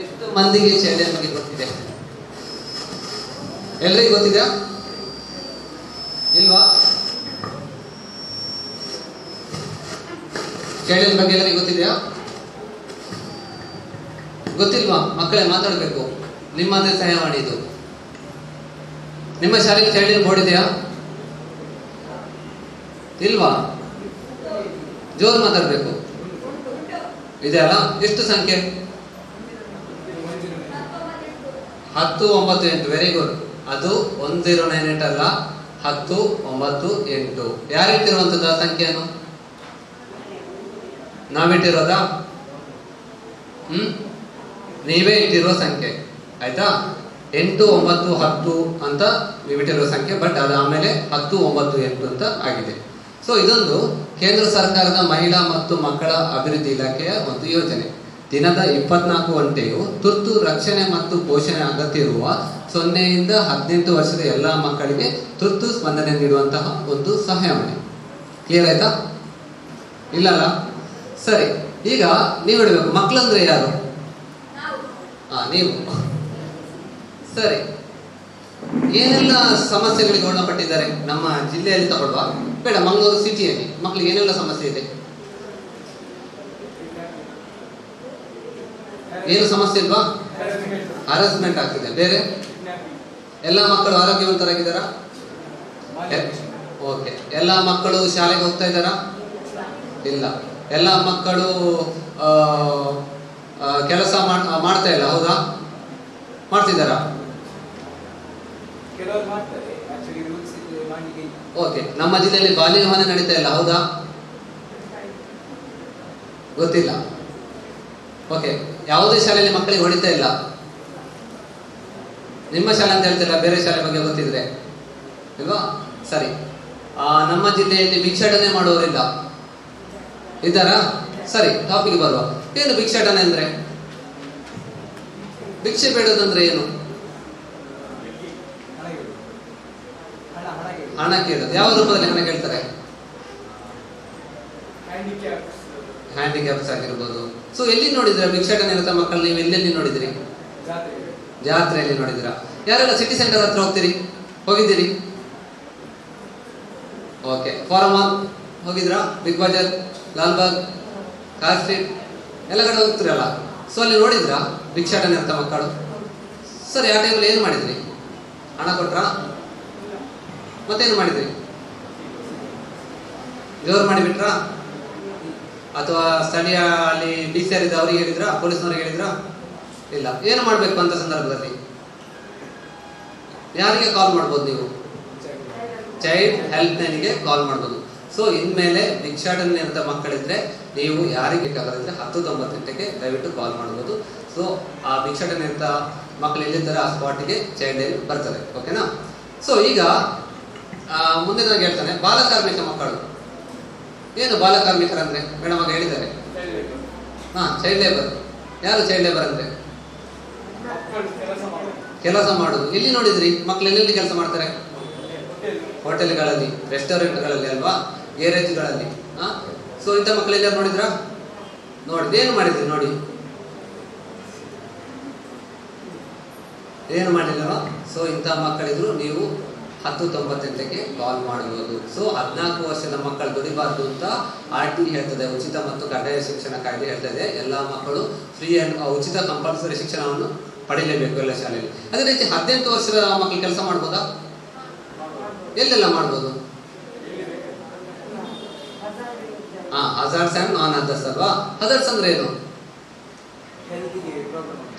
ಎಷ್ಟು ಮಂದಿಗೆ ಚೈಲ್ಡ್ ಲೈನ್ ಬಗ್ಗೆ ಗೊತ್ತಿದೆ? ಎಲ್ರಿಗೂ ಗೊತ್ತಿದೆಯಾ ಇಲ್ವಾ? ಚೈಲ್ಡ್ ಲೈನ್ ಬಗ್ಗೆ ಎಲ್ಲರಿಗೂ ಗೊತ್ತಿದೆಯಾ? ಗೊತ್ತಿಲ್ವಾ? ಮಕ್ಕಳೇ ಮಾತಾಡಬೇಕು. ನಿಮ್ಮದೇ ಸಹಾಯ ಮಾಡಿದ್ದು. ನಿಮ್ಮ ಶಾಲೆಗೆ ಚೈಲ್ಡ್ ಲೈನ್ ಬೋರ್ಡ್ ಇದೆಯಾ ಇಲ್ವಾ? ಜೋರು ಮಾತಾಡಬೇಕು. ಇದೆ ಅಲ್ಲ? ಎಷ್ಟು ಸಂಖ್ಯೆ? 10, 9, 8. Very good. ಅದು 1098 ಅಲ್ಲ, 10, 9, 8. ಯಾರಿಟ್ಟಿರುವಂತದ್ದು ಆ ಸಂಖ್ಯೆಯನ್ನು? ನಾವಿಟ್ಟಿರೋದಾ? ನೀವೇ ಇಟ್ಟಿರುವ ಸಂಖ್ಯೆ ಆಯ್ತಾ? 8, 9, 10 ಅಂತ ನೀವಿಟ್ಟಿರುವ ಸಂಖ್ಯೆ. ಬಟ್ ಅದಾದ್ಮೇಲೆ 10, 9, 8 ಅಂತ ಆಗಿದೆ. ಸೊ ಇದೊಂದು ಕೇಂದ್ರ ಸರ್ಕಾರದ ಮಹಿಳಾ ಮತ್ತು ಮಕ್ಕಳ ಅಭಿವೃದ್ಧಿ ಇಲಾಖೆಯ ಒಂದು ಯೋಜನೆ. ದಿನದ 24 ಗಂಟೆಯು ತುರ್ತು ರಕ್ಷಣೆ ಮತ್ತು ಪೋಷಣೆ ಅಗತ್ಯ ಇರುವ 0 ಇಂದ 18 ವರ್ಷದ ಎಲ್ಲ ಮಕ್ಕಳಿಗೆ ತುರ್ತು ಸ್ಪಂದನೆ ನೀಡುವಂತಹ ಒಂದು ಸಹಾಯವಾಣಿ. ಕ್ಲಿಯರ್ ಆಯ್ತಾ? ಇಲ್ಲಲ್ಲ? ಸರಿ. ಈಗ ನೀವು ಹೇಳಬೇಕು, ಮಕ್ಕಳಂದ್ರೆ ಯಾರು? ನೀವು. ಸರಿ. ಏನೆಲ್ಲ ಸಮಸ್ಯೆಗಳಿಗೆ ಒಳಪಟ್ಟಿದ್ದಾರೆ ನಮ್ಮ ಜಿಲ್ಲೆಯಲ್ಲಿ ತಗೊಳ್ವಾ? ಬೇಡ, ಮಂಗಳೂರು ಸಿಟಿಯಲ್ಲಿ ಮಕ್ಕಳಿಗೆ ಏನೆಲ್ಲ ಸಮಸ್ಯೆ ಇದೆ? ಏನು ಸಮಸ್ಯೆ ಇಲ್ವಾ? ಹರಾಸ್ಮೆಂಟ್ ಆಗ್ತಿದೆ. ಬೇರೆ ಎಲ್ಲ ಮಕ್ಕಳು ಆರೋಗ್ಯವಂತರಾಗಿದ್ದಾರಾ? ಓಕೆ. ಎಲ್ಲ ಮಕ್ಕಳು ಶಾಲೆಗೆ ಹೋಗ್ತಾ ಇದ್ದಾರಾ? ಇಲ್ಲ. ಎಲ್ಲ ಮಕ್ಕಳು ಕೆಲಸ ಮಾಡ್ತಾ ಇಲ್ಲ, ಹೌದಾ? ಮಾಡ್ತಿದ್ದಾರಾ? ಓಕೆ. ನಮ್ಮ ಜಿಲ್ಲೆಯಲ್ಲಿ ಬಾಲ್ಯ ವಿವಾಹ ನಡೀತಾ ಇಲ್ಲ, ಹೌದಾ? ಗೊತ್ತಿಲ್ಲ. ಓಕೆ. ಯಾವುದೇ ಶಾಲೆಯಲ್ಲಿ ಮಕ್ಕಳಿಗೆ ಹೊಡಿತಾ ಇಲ್ಲ. ನಿಮ್ಮ ಶಾಲೆ ಅಂತ ಹೇಳ್ತಿಲ್ಲ, ಬೇರೆ ಶಾಲೆ ಬಗ್ಗೆ ಗೊತ್ತಿದ್ರೆ ಇಲ್ವಾ? ಸರಿ. ನಮ್ಮ ಜಿಲ್ಲೆಯಲ್ಲಿ ಭಿಕ್ಷಾಟನೆ ಮಾಡುವವರಿಲ್ಲ, ಇದ್ದಾರಾ? ಸರಿ, ಟಾಪಿಕ್ ಬರುವ. ಏನು ಭಿಕ್ಷಾಟನೆ ಅಂದ್ರೆ? ಭಿಕ್ಷೆ ಬೇಡೋದಂದ್ರೆ ಏನು? ಹಣ ಕೇಳೋದು. ಯಾವ ರೂಪದಲ್ಲಿ ಹಣ ಕೇಳ್ತಾರೆ? ಹ್ಯಾಂಡಿಕ್ಯಾಪ್ಸ್ ಆಗಿರ್ಬೋದು. ಸೊ ಎಲ್ಲಿ ನೋಡಿದ್ರ ಭಿಕ್ಷಾಟನೆ ಇರುತ್ತೆ ಮಕ್ಕಳು? ನೀವು ಎಲ್ಲೆಲ್ಲಿ ನೋಡಿದ್ರಿ? ಜಾತ್ರೆಯಲ್ಲಿ ನೋಡಿದ್ರ? ಯಾರೆಲ್ಲ ಸಿಟಿ ಸೆಂಟರ್ ಹತ್ರ ಹೋಗಿದ್ದೀರಿ? ಓಕೆ. ಫಾರಮ್ ಹೋಗಿದ್ರಾ? Big Bazaar, Lalbagh, car street ಎಲ್ಲ ಕಡೆ ಹೋಗ್ತಿರಲ್ಲ. ಸೊ ಅಲ್ಲಿ ನೋಡಿದ್ರಾ ಭಿಕ್ಷಾಟನೆ ಇರುತ್ತೆ ಮಕ್ಕಳು? ಸರಿ. ಆ ಟೈಮಲ್ಲಿ ಏನು ಮಾಡಿದ್ರಿ? ಹಣ ಕೊಟ್ರಾ? ಮತ್ತೇನು ಮಾಡಿದ್ರಿ? ಜೋರು ಮಾಡಿಬಿಟ್ರಾ? ಅಥವಾ ಸ್ಥಳೀಯ ಅಲ್ಲಿ BCR ಇದ್ದ ಅವ್ರಿಗೆ ಹೇಳಿದ್ರಾ? ಪೊಲೀಸ್ನವ್ರಿಗೆ ಹೇಳಿದ್ರಾ? ಇಲ್ಲ. ಏನು ಮಾಡಬೇಕು ಅಂತ ಸಂದರ್ಭದಲ್ಲಿ ಯಾರಿಗೆ ಕಾಲ್ ಮಾಡ್ಬೋದು ನೀವು? ಚೈಲ್ಡ್ ಹೆಲ್ಪ್ ಲೈನ್ಗೆ ಕಾಲ್ ಮಾಡ್ಬೋದು. ಸೊ ಇನ್ಮೇಲೆ ಭಿಕ್ಷಾಟನೆ ಅಂತ ಮಕ್ಕಳಿದ್ರೆ ನೀವು ಯಾರಿಗೆ ಬೇಕಾದ್ರೆ 1098ಗೆ ದಯವಿಟ್ಟು ಕಾಲ್ ಮಾಡ್ಬೋದು. ಸೊ ಆ ಭಿಕ್ಷಾಟನೆ ಅಂತ ಮಕ್ಕಳು ಎಲ್ಲಿದ್ದಾರೆ ಆ ಸ್ಪಾಟಿಗೆ ಚೈಲ್ಡ್ ಲೈನ್ ಬರ್ತದೆ. ಓಕೆನಾ? ಸೊ ಈಗ ಮುಂದೆ ನಾನು ಹೇಳ್ತಾನೆ, ಬಾಲಕಾರ್ಮಿಕ ಮಕ್ಕಳು ಏನು ಬಾಲ ಕಾರ್ಮಿಕರಂದ್ರೆ ಮೇಡಮ್ ಆಗ ಹೇಳಿದ್ದಾರೆ. Child labour. ಯಾರು ಚೈಲ್ಡ್ ಲೇಬರ್ ಅಂದ್ರೆ? ಕೆಲಸ ಮಾಡುದು. ಎಲ್ಲಿ ನೋಡಿದ್ರಿ ಮಕ್ಳು ಎಲ್ಲೆಲ್ಲಿ ಕೆಲಸ ಮಾಡ್ತಾರೆ? ಹೋಟೆಲ್ಗಳಲ್ಲಿ, ರೆಸ್ಟೋರೆಂಟ್ಗಳಲ್ಲಿ ಅಲ್ವಾ, ಗ್ಯಾರೇಜ್ಗಳಲ್ಲಿ. ಸೊ ಇಂಥ ಮಕ್ಕಳೆಲ್ಲ ನೋಡಿದ್ರಾ? ನೋಡಿದ್ ಏನು ಮಾಡಿದ್ರಿ ನೋಡಿ? ಏನು ಮಾಡಿಲ್ಲ. ಸೊ ಇಂಥ ಮಕ್ಕಳಿದ್ರು ನೀವು 1098ಕ್ಕೆ ಕಾಲ್ ಮಾಡಬಹುದು. ಸೊ 14 ವರ್ಷದ ಮಕ್ಕಳು ದುಡಿಬಾರ್ದು ಅಂತ RT ಹೇಳ್ತದೆ, ಉಚಿತ ಮತ್ತು ಕಡ್ಡಾಯ ಶಿಕ್ಷಣ ಕಾಯ್ದೆ ಹೇಳ್ತದೆ. ಎಲ್ಲ ಮಕ್ಕಳು ಫ್ರೀ ಅಂಡ್ ಉಚಿತ ಕಂಪಲ್ಸರಿ ಶಿಕ್ಷಣವನ್ನು ಪಡೆಯಲೇಬೇಕು ಎಲ್ಲ ಶಾಲೆಯಲ್ಲಿ. ಅದೇ ರೀತಿ 18 ವರ್ಷದ ಮಕ್ಕಳು ಕೆಲಸ ಮಾಡ್ಬೋದಾ? ಎಲ್ಲೆಲ್ಲ ಮಾಡ್ಬೋದು? ಹಜಾರ್ಡ್ಸ್ ಅಂಡ್ ನಾನ್ ಹಜಾರ್ಡ್ಸ್ ಅಲ್ವಾ? ಹಜಾರ್ಡ್ಸ್ ಅಂದ್ರೆ ಏನು?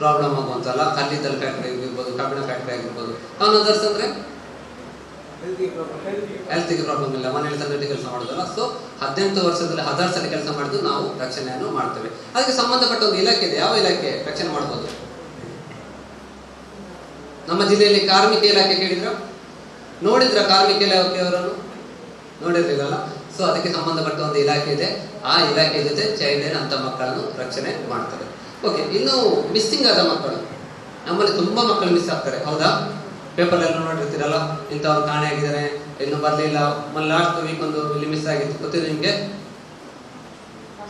ಪ್ರಾಬ್ಲಮ್ ಆಗುವಂತಲ್ಲ, ಕಲ್ಲಿದ್ದಲು ಫ್ಯಾಕ್ಟರಿ ಆಗಿರ್ಬೋದು, ಕಬ್ಬಿಣ ಫ್ಯಾಕ್ಟರಿ ಆಗಿರ್ಬೋದು. ನಾನ್ ಹಜಾರ್ಡ್ಸ್ ಅಂದ್ರೆ ಹೆಲ್ತ್ಗೆ ಪ್ರಾಬ್ಲಮ್ ಇಲ್ಲ, ಮನೆಯಲ್ಲಿ ತಂದೆ ಕೆಲಸ ಮಾಡೋದಲ್ಲ. ಸೊ 18 ವರ್ಷದಲ್ಲಿ ಹಜಾರ್ಡ್ಸ್ ಅಲ್ಲಿ ಕೆಲಸ ಮಾಡಿದ್ದು ನಾವು ರಕ್ಷಣೆಯನ್ನು ಮಾಡ್ತೇವೆ. ಅದಕ್ಕೆ ಸಂಬಂಧಪಟ್ಟ ಒಂದು ಇಲಾಖೆ ಇದೆ. ಯಾವ ಇಲಾಖೆ ರಕ್ಷಣೆ ಮಾಡಬಹುದು? ನಮ್ಮ ಜಿಲ್ಲೆಯಲ್ಲಿ ಕಾರ್ಮಿಕ ಇಲಾಖೆ ಕೇಳಿದ್ರ? ನೋಡಿದ್ರ ಕಾರ್ಮಿಕ ಇಲಾಖೆಯವರನ್ನು? ನೋಡಿರ್ಲಿಲ್ಲ. ಸೊ ಅದಕ್ಕೆ ಸಂಬಂಧಪಟ್ಟ ಒಂದು ಇಲಾಖೆ ಇದೆ. ಆ ಇಲಾಖೆ ಜೊತೆ ಚೈಲ್ಡ್ ಲೈನ್ ಅಂತ ಮಕ್ಕಳನ್ನು ರಕ್ಷಣೆ ಮಾಡ್ತಾರೆ. ಓಕೆ, ಇನ್ನು ಮಿಸ್ಸಿಂಗ್ ಆದ ಮಕ್ಕಳು, ನಮ್ಮಲ್ಲಿ ತುಂಬಾ ಮಕ್ಕಳು ಮಿಸ್ ಆಗ್ತಾರೆ, ಹೌದಾ? ಪೇಪರ್ ಎಲ್ಲ ನೋಡಿರ್ತೀರಲ್ಲ, ಇಂಥವ್ರು ಕಾಣೆ ಆಗಿದ್ದಾರೆ, ಇನ್ನು ಬರ್ಲಿಲ್ಲ, ಲಾಸ್ಟ್ ವೀಕ್ ಒಂದು ಇಲ್ಲಿ ಮಿಸ್ ಆಗಿತ್ತು, ಗೊತ್ತಿದೆ ನಿಮ್ಗೆ?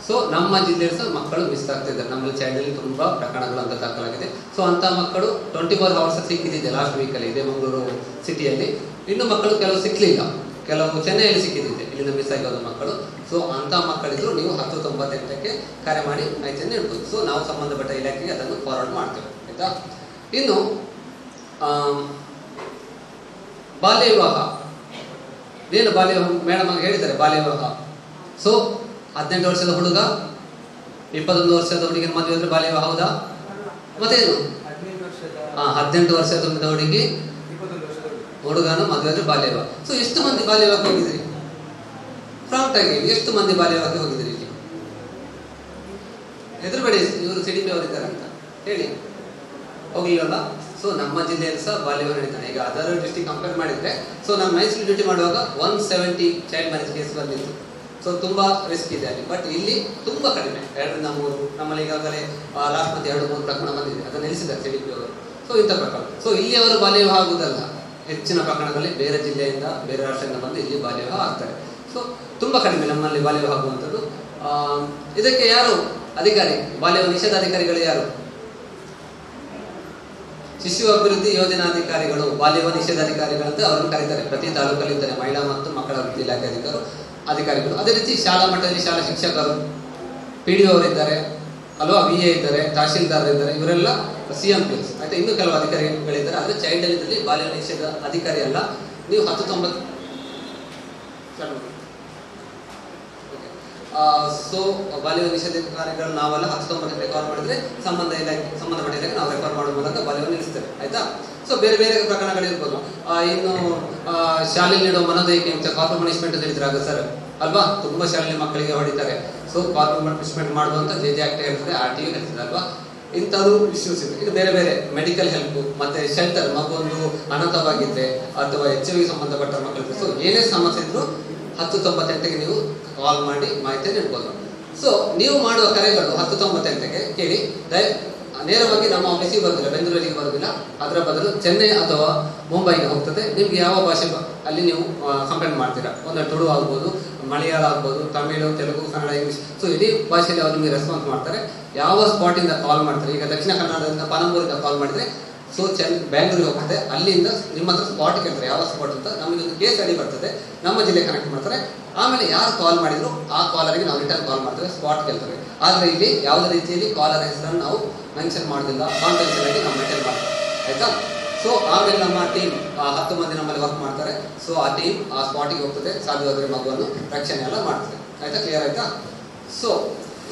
ಸೊ ನಮ್ಮ ಜಿಲ್ಲೆಯಲ್ಲಿ ಸಹ ಮಕ್ಕಳು ಮಿಸ್ ಆಗ್ತಿದ್ದಾರೆ. ನಮ್ಮಲ್ಲಿ ಚೈಲ್ಡ್ ಅಲ್ಲಿ ತುಂಬಾ ಪ್ರಕರಣಗಳು ಅಂತ ದಾಖಲಾಗಿದೆ. ಸೊ ಅಂತ ಮಕ್ಕಳು 24 hours ಸಿಕ್ಕಿದೆ ಲಾಸ್ಟ್ ವೀಕಲ್ಲಿ, ಇದೇ ಮಂಗಳೂರು ಸಿಟಿಯಲ್ಲಿ. ಇನ್ನು ಮಕ್ಕಳು ಕೆಲವು ಸಿಕ್ಲಿಲ್ಲ, ಕೆಲವು ಚೆನ್ನೈಯಲ್ಲಿ ಸಿಕ್ಕಿದೆ, ಇಲ್ಲಿಂದ ಮಿಸ್ ಆಗಿರೋದು ಮಕ್ಕಳು. ಸೊ ಅಂತ ಮಕ್ಕಳಿದ್ರು ನೀವು 1098ಕ್ಕೆ ಕರೆ ಮಾಡಿ ಮಾಹಿತಿಯನ್ನು ನೀಡ್ಬೋದು. ಸೊ ನಾವು ಸಂಬಂಧಪಟ್ಟ ಇಲಾಖೆಗೆ ಅದನ್ನು ಫಾರ್ವರ್ಡ್ ಮಾಡ್ತೇವೆ, ಆಯ್ತಾ? ಇನ್ನು ಬಾಲ್ಯ ವಿವಾಹ, ಏನು ಬಾಲ್ಯ ವಿವಾಹ ಮೇಡಮ್ ಆಗಿ ಹೇಳಿದ್ದಾರೆ ಬಾಲ್ಯ ವಿವಾಹ. ಸೊ 18 ವರ್ಷದ ಹುಡುಗ 21 ವರ್ಷದ ಹುಡುಗಿನ ಮದುವೆ ಅಂದ್ರೆ ಬಾಲ್ಯ ವಿವಾಹ, ಹೌದಾ? ಮತ್ತೇನು? 18 ವರ್ಷದ ಹುಡುಗಿ ಹುಡುಗನ ಮದುವೆ ಅಂದ್ರೆ ಬಾಲ್ಯ ವಿವಾಹ. ಸೊ ಎಷ್ಟು ಮಂದಿ ಬಾಲ್ಯ ವಿವಾಹಕ್ಕೆ ಹೋಗಿದ್ರಿ? ಪ್ರಾಂಪ್ಟ್ ಆಗಿ ಎಷ್ಟು ಮಂದಿ ಬಾಲ್ಯ ವಿವಾಹಕ್ಕೆ ಹೋಗಿದ್ರಿ? ಇಲ್ಲಿ ಎದುರುಬೇಡಿ, ಇವರು ಸಿಡಿಪಿ ಅವರಿದ್ದಾರೆ ಅಂತ ಹೇಳಿ. ಹೋಗ್ಲಿಲ್ಲ. ಸೊ ನಮ್ಮ ಜಿಲ್ಲೆಯಲ್ಲಿ ಸಹ ಬಾಲ್ಯ ವಿವಾಹ ನಡೀತಾನೆ. ಈಗ ಅದರ್ ಡಿಸ್ಟ್ರಿಕ್ಟ್ ಕಂಪೇರ್ ಮಾಡಿದ್ರೆ, ಸೊ ನಾನು ಮೈಸೂರು ಡ್ಯೂಟಿ ಮಾಡುವಾಗ 170 ಚೈಲ್ಡ್ ಮ್ಯಾರೇಜ್ ಕೇಸ್ ಬಂದಿತ್ತು. ಸೊ ತುಂಬಾ ರಿಸ್ಕ್ ಇದೆ ಅಲ್ಲಿ. ಬಟ್ ಇಲ್ಲಿ ತುಂಬಾ ಕಡಿಮೆ, 2ರಿಂದ 3. ನಮ್ಮಲ್ಲಿ ಈಗಾಗಲೇ ಲಾಸ್ಟ್ ಮಂತ್ 2-3 ಪ್ರಕರಣ ಬಂದಿದೆ, ಅದನ್ನು ನಿಲ್ಲಿಸಿದ್ದಾರೆ ಸಿಡಿಪಿ ಅವರು. ಸೊ ಇಂಥ ಪ್ರಕರಣ. ಸೊ ಇಲ್ಲಿ ಅವರು ಬಾಲ್ಯ ವಿವಾಹ ಆಗುವುದಲ್ಲ, ಹೆಚ್ಚಿನ ಪ್ರಕರಣಗಳಲ್ಲಿ ಬೇರೆ ಜಿಲ್ಲೆಯಿಂದ, ಬೇರೆ ರಾಷ್ಟ್ರದಿಂದ ಬಂದು ಇಲ್ಲಿ ಬಾಲ್ಯ ವಿವಾಹ ಆಗ್ತಾರೆ. ಸೊ ತುಂಬಾ ಕಡಿಮೆ ನಮ್ಮಲ್ಲಿ ಬಾಲ್ಯ ವಿವಾಹ ಆಗುವಂಥದ್ದು. ಇದಕ್ಕೆ ಯಾರು ಅಧಿಕಾರಿ? ಬಾಲ್ಯ ನಿಷೇಧಾಧಿಕಾರಿಗಳು ಯಾರು? ಶಿಶು ಅಭಿವೃದ್ಧಿ ಯೋಜನಾಧಿಕಾರಿಗಳು, ಬಾಲ್ಯ ನಿಷೇಧಾಧಿಕಾರಿಗಳು ಅಂತ ಅವರನ್ನು ಕರೀತಾರೆ. ಪ್ರತಿ ತಾಲೂಕಲ್ಲಿ ಇದ್ದಾರೆ ಮಹಿಳಾ ಮತ್ತು ಮಕ್ಕಳ ಅಭಿವೃದ್ಧಿ ಇಲಾಖೆ ಅಧಿಕಾರಿಗಳು. ಅದೇ ರೀತಿ ಶಾಲಾ ಮಟ್ಟದಲ್ಲಿ ಶಾಲಾ ಶಿಕ್ಷಕರು, PDO ಅವರಿದ್ದಾರೆ ಅಲ್ವಾ, VA ಇದ್ದಾರೆ, ತಹಶೀಲ್ದಾರ್ ಇದ್ದಾರೆ, ಇವರೆಲ್ಲ CMPs, ಆಯ್ತಾ? ಇನ್ನೂ ಕೆಲವು ಅಧಿಕಾರಿಗಳಿದ್ದಾರೆ. ಆದರೆ ಚೈಲ್ಡ್ ಲೈನ್ನಲ್ಲಿ ಬಾಲ್ಯ ನಿಷೇಧ ಅಧಿಕಾರಿ ಅಲ್ಲ. ನೀವು 1090 ಸೊ ಬಾಲ್ಯ ನಿಷೇಧಾಧಿಕಾರಿಗಳು ನಾವೆಲ್ಲ 1090 ಕಾಲ್ ಮಾಡಿದ್ರೆ ಸಂಬಂಧಪಟ್ಟ ಇಲಾಖೆ ನಾವು ರೆಫರ್ ಮಾಡುವ ಮೂಲಕ ಬಾಲ್ಯವನ್ನು ನಿಲ್ಲಿಸ್ತೇವೆ, ಆಯ್ತಾ? ಸೊ ಬೇರೆ ಬೇರೆ ಪ್ರಕರಣಗಳಿರ್ಬೋದು. ಇನ್ನು ಶಾಲೆಯಲ್ಲಿ ನೀಡುವ ಮನೋದೈಹಿಕ ಹಿಂಸೆ, ಕಾರ್ಪೊರೇಟ್ ಪನಿಷ್ಮೆಂಟ್ ಅಂತ ಹೇಳಿದ್ರಾಗ ಸರ್ ಅಲ್ವಾ? ತುಂಬಾ ಶಾಲೆಯಲ್ಲಿ ಮಕ್ಕಳಿಗೆ ಹೊಡಿತಾರೆ. ಸೊ ಕಾರ್ಪೊರೇಟ್ ಪನಿಷ್ಮೆಂಟ್ ಮಾಡುವಂತ JJ ಆಕ್ಟ್ ಹೇಳ್ತದೆ, RTO ಹೇಳ್ತದೆ ಅಲ್ವಾ? ಇಂಥದ್ದು ಇಶ್ಯೂಸ್ ಇದೆ. ಇದು ಬೇರೆ ಬೇರೆ ಮೆಡಿಕಲ್ ಹೆಲ್ಪ್, ಮತ್ತೆ ಶೆಲ್ಟರ್, ಮಗೊಂದು ಅನಾಥವಾಗಿದ್ರೆ ಅಥವಾ HIV ಸಂಬಂಧಪಟ್ಟ ಮಕ್ಕಳಿದ್ರೆ, ಸೊ ಏನೇ ಸಮಸ್ಯೆ ಇದ್ರು 1098ಗೆ ನೀವು ಕಾಲ್ ಮಾಡಿ ಮಾಹಿತಿಯನ್ನು ನೀಡ್ಬೋದು. ಸೊ ನೀವು ಮಾಡುವ ಕರೆಗಳು 1098ಗೆ ಕೇಳಿ. ನೇರವಾಗಿ ನಮ್ಮ ಆಫೀಸಿಗೆ ಬರೋದಿಲ್ಲ, ಬೆಂಗಳೂರಿಗೆ ಬರೋದಿಲ್ಲ. ಅದರ ಬದಲು ಚೆನ್ನೈ ಅಥವಾ ಮುಂಬೈಗೆ ಹೋಗ್ತದೆ. ನಿಮ್ಗೆ ಯಾವ ಭಾಷೆ ಅಲ್ಲಿ ನೀವು ಕಂಪ್ಲೇಂಟ್ ಮಾಡ್ತೀರಾ, ಒಂದು ತುಳು ಆಗ್ಬೋದು, ಮಲಯಾಳ ಆಗ್ಬೋದು, ತಮಿಳು, ತೆಲುಗು, ಕನ್ನಡ, ಇಂಗ್ಲಿಷ್. ಸೊ ಇಡೀ ಭಾಷೆಯಲ್ಲಿ ಅವ್ರು ನಿಮಗೆ ರೆಸ್ಪಾನ್ಸ್ ಮಾಡ್ತಾರೆ. ಯಾವ ಸ್ಪಾಟಿಂದ ಕಾಲ್ ಮಾಡ್ತಾರೆ, ಈಗ ದಕ್ಷಿಣ ಕನ್ನಡದಿಂದ ಪನಂಬೂರಿಂದ ಕಾಲ್ ಮಾಡಿದ್ರೆ ಸೊ ಬ್ಯಾಂಗ್ಳೂರಿಗೆ ಹೋಗ್ತದೆ. ಅಲ್ಲಿಂದ ನಿಮ್ಮ ಹತ್ರ ಸ್ಪಾಟ್ ಕೇಳ್ತಾರೆ, ಯಾವ ಸ್ಪಾಟ್ ಅಂತ. ನಮಗೆ ಒಂದು ಕೇಸ್ ಅಡಿ ಬರ್ತದೆ, ನಮ್ಮ ಜಿಲ್ಲೆ ಕನೆಕ್ಟ್ ಮಾಡ್ತಾರೆ. ಆಮೇಲೆ ಯಾರು ಕಾಲ್ ಮಾಡಿದ್ರು ಆ ಕಾಲರಿಗೆ ನಾವು ರಿಟರ್ನ್ ಕಾಲ್ ಮಾಡ್ತೇವೆ, ಸ್ಪಾಟ್ ಕೇಳ್ತೇವೆ. ಆದರೆ ಇಲ್ಲಿ ಯಾವುದೇ ರೀತಿಯಲ್ಲಿ ಕಾಲರ್ ಹೆಸರನ್ನು ನಾವು ಮೆನ್ಷನ್ ಮಾಡೋದಿಲ್ಲ, ಕಾನ್ಫಿಡೆನ್ಷಿಯಲ್ ಆಗಿ ನಾವು ಮೇಂಟೈನ್ ಮಾಡ್ತೇವೆ, ಆಯ್ತಾ? ಸೊ ಆಮೇಲೆ ನಮ್ಮ ಟೀಮ್ 10 ಮಂದಿ ನಮ್ಮಲ್ಲಿ ವರ್ಕ್ ಮಾಡ್ತಾರೆ. ಸೊ ಆ ಟೀಮ್ ಆ ಸ್ಪಾಟಿಗೆ ಹೋಗ್ತದೆ, ಸಾಧ್ಯವಾದರೆ ಮಗುವನ್ನು ರಕ್ಷಣೆ ಎಲ್ಲ ಮಾಡ್ತದೆ, ಆಯ್ತಾ? ಕ್ಲಿಯರ್ ಆಯ್ತಾ? ಸೊ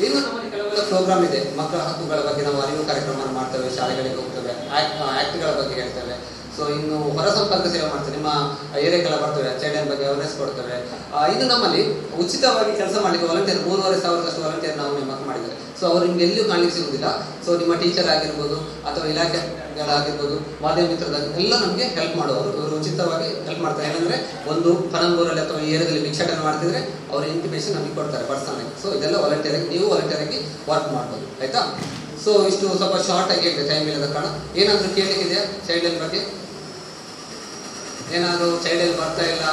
ಇನ್ನು ನಮ್ಮಲ್ಲಿ ಕೆಲವೆಲ್ಲ ಪ್ರೋಗ್ರಾಮ್ ಇದೆ. ಮಕ್ಕಳ ಹಕ್ಕುಗಳ ಬಗ್ಗೆ ನಾವು ಅರಿವು ಕಾರ್ಯಕ್ರಮ ಮಾಡ್ತೇವೆ, ಶಾಲೆಗಳಿಗೆ ಹೋಗ್ತೇವೆ, ಆಕ್ಟ್ಗಳ ಬಗ್ಗೆ ಹೇಳ್ತೇವೆ. ಸೊ ಇನ್ನು ಹೊರ ಸಂಪರ್ಕ ಸೇವೆ ಮಾಡ್ತೇವೆ, ನಿಮ್ಮ ಏರಿಯಾಕ್ಕೆಲ್ಲ ಬರ್ತೇವೆ, ಚೈಲ್ಡ್ ಲೈನ್ ಬಗ್ಗೆ ಅವೇರ್ನೆಸ್ ಕೊಡ್ತೇವೆ. ಇನ್ನು ನಮ್ಮಲ್ಲಿ ಉಚಿತವಾಗಿ ಕೆಲಸ ಮಾಡಲಿಕ್ಕೆ ವಾಲಂಟಿಯರ್ 3,500 ವಾಲಂಟಿಯರ್ ನಾವು ನೇಮಕ ಮಾಡಿದ್ದಾರೆ. ಸೊ ಅವರು ನಿಮ್ಗೆ ಎಲ್ಲಿಯೂ ಕಾಣಲಿಕ್ಕೆ ಸಿಗುವುದಿಲ್ಲ. ಸೊ ನಿಮ್ಮ ಟೀಚರ್ ಆಗಿರ್ಬೋದು ಅಥವಾ ಇಲಾಖೆ ಆಗಿರ್ಬೋದು, ಮಾಧ್ಯಮ ಮಿತ್ರದ ಎಲ್ಲ ನಮಗೆ ಹೆಲ್ಪ್ ಮಾಡೋರು. ಇವರು ಉಚಿತವಾಗಿ ಹೆಲ್ಪ್ ಮಾಡ್ತಾರೆ. ಏನಂದರೆ ಒಂದು ಪನಂಬೂರಲ್ಲಿ ಅಥವಾ ಈ ಏರಿಯಾದಲ್ಲಿ ಭಿಕ್ಷಾಟನೆ ಮಾಡ್ತಿದ್ರೆ ಅವ್ರ ಇಂಟಿಮೇಷನ್ ನಮಗೆ ಕೊಡ್ತಾರೆ ಪರ್ಸನಲ್. ಸೊ ಇದೆಲ್ಲ ವಾಲಂಟಿಯರಾಗಿ ನೀವು ವಾಲಂಟಿಯರಾಗಿ ವರ್ಕ್ ಮಾಡ್ಬೋದು, ಆಯಿತಾ? ಸೊ ಇಷ್ಟು ಸ್ವಲ್ಪ ಶಾರ್ಟ್ ಆಗಿ ಹೇಳಿದೆ, ಟೈಮ್ ಇಲ್ಲದ ಕಾರಣ. ಏನಾದರೂ ಕೇಳಲಿಕ್ಕಿದೆಯಾ ಚೈಲ್ಡ್ ಲೈನ್ ಬಗ್ಗೆ? ಏನಾದರೂ ಚೈಲ್ಡ್ ಲೈನ್ ಬರ್ತಾ ಇಲ್ಲ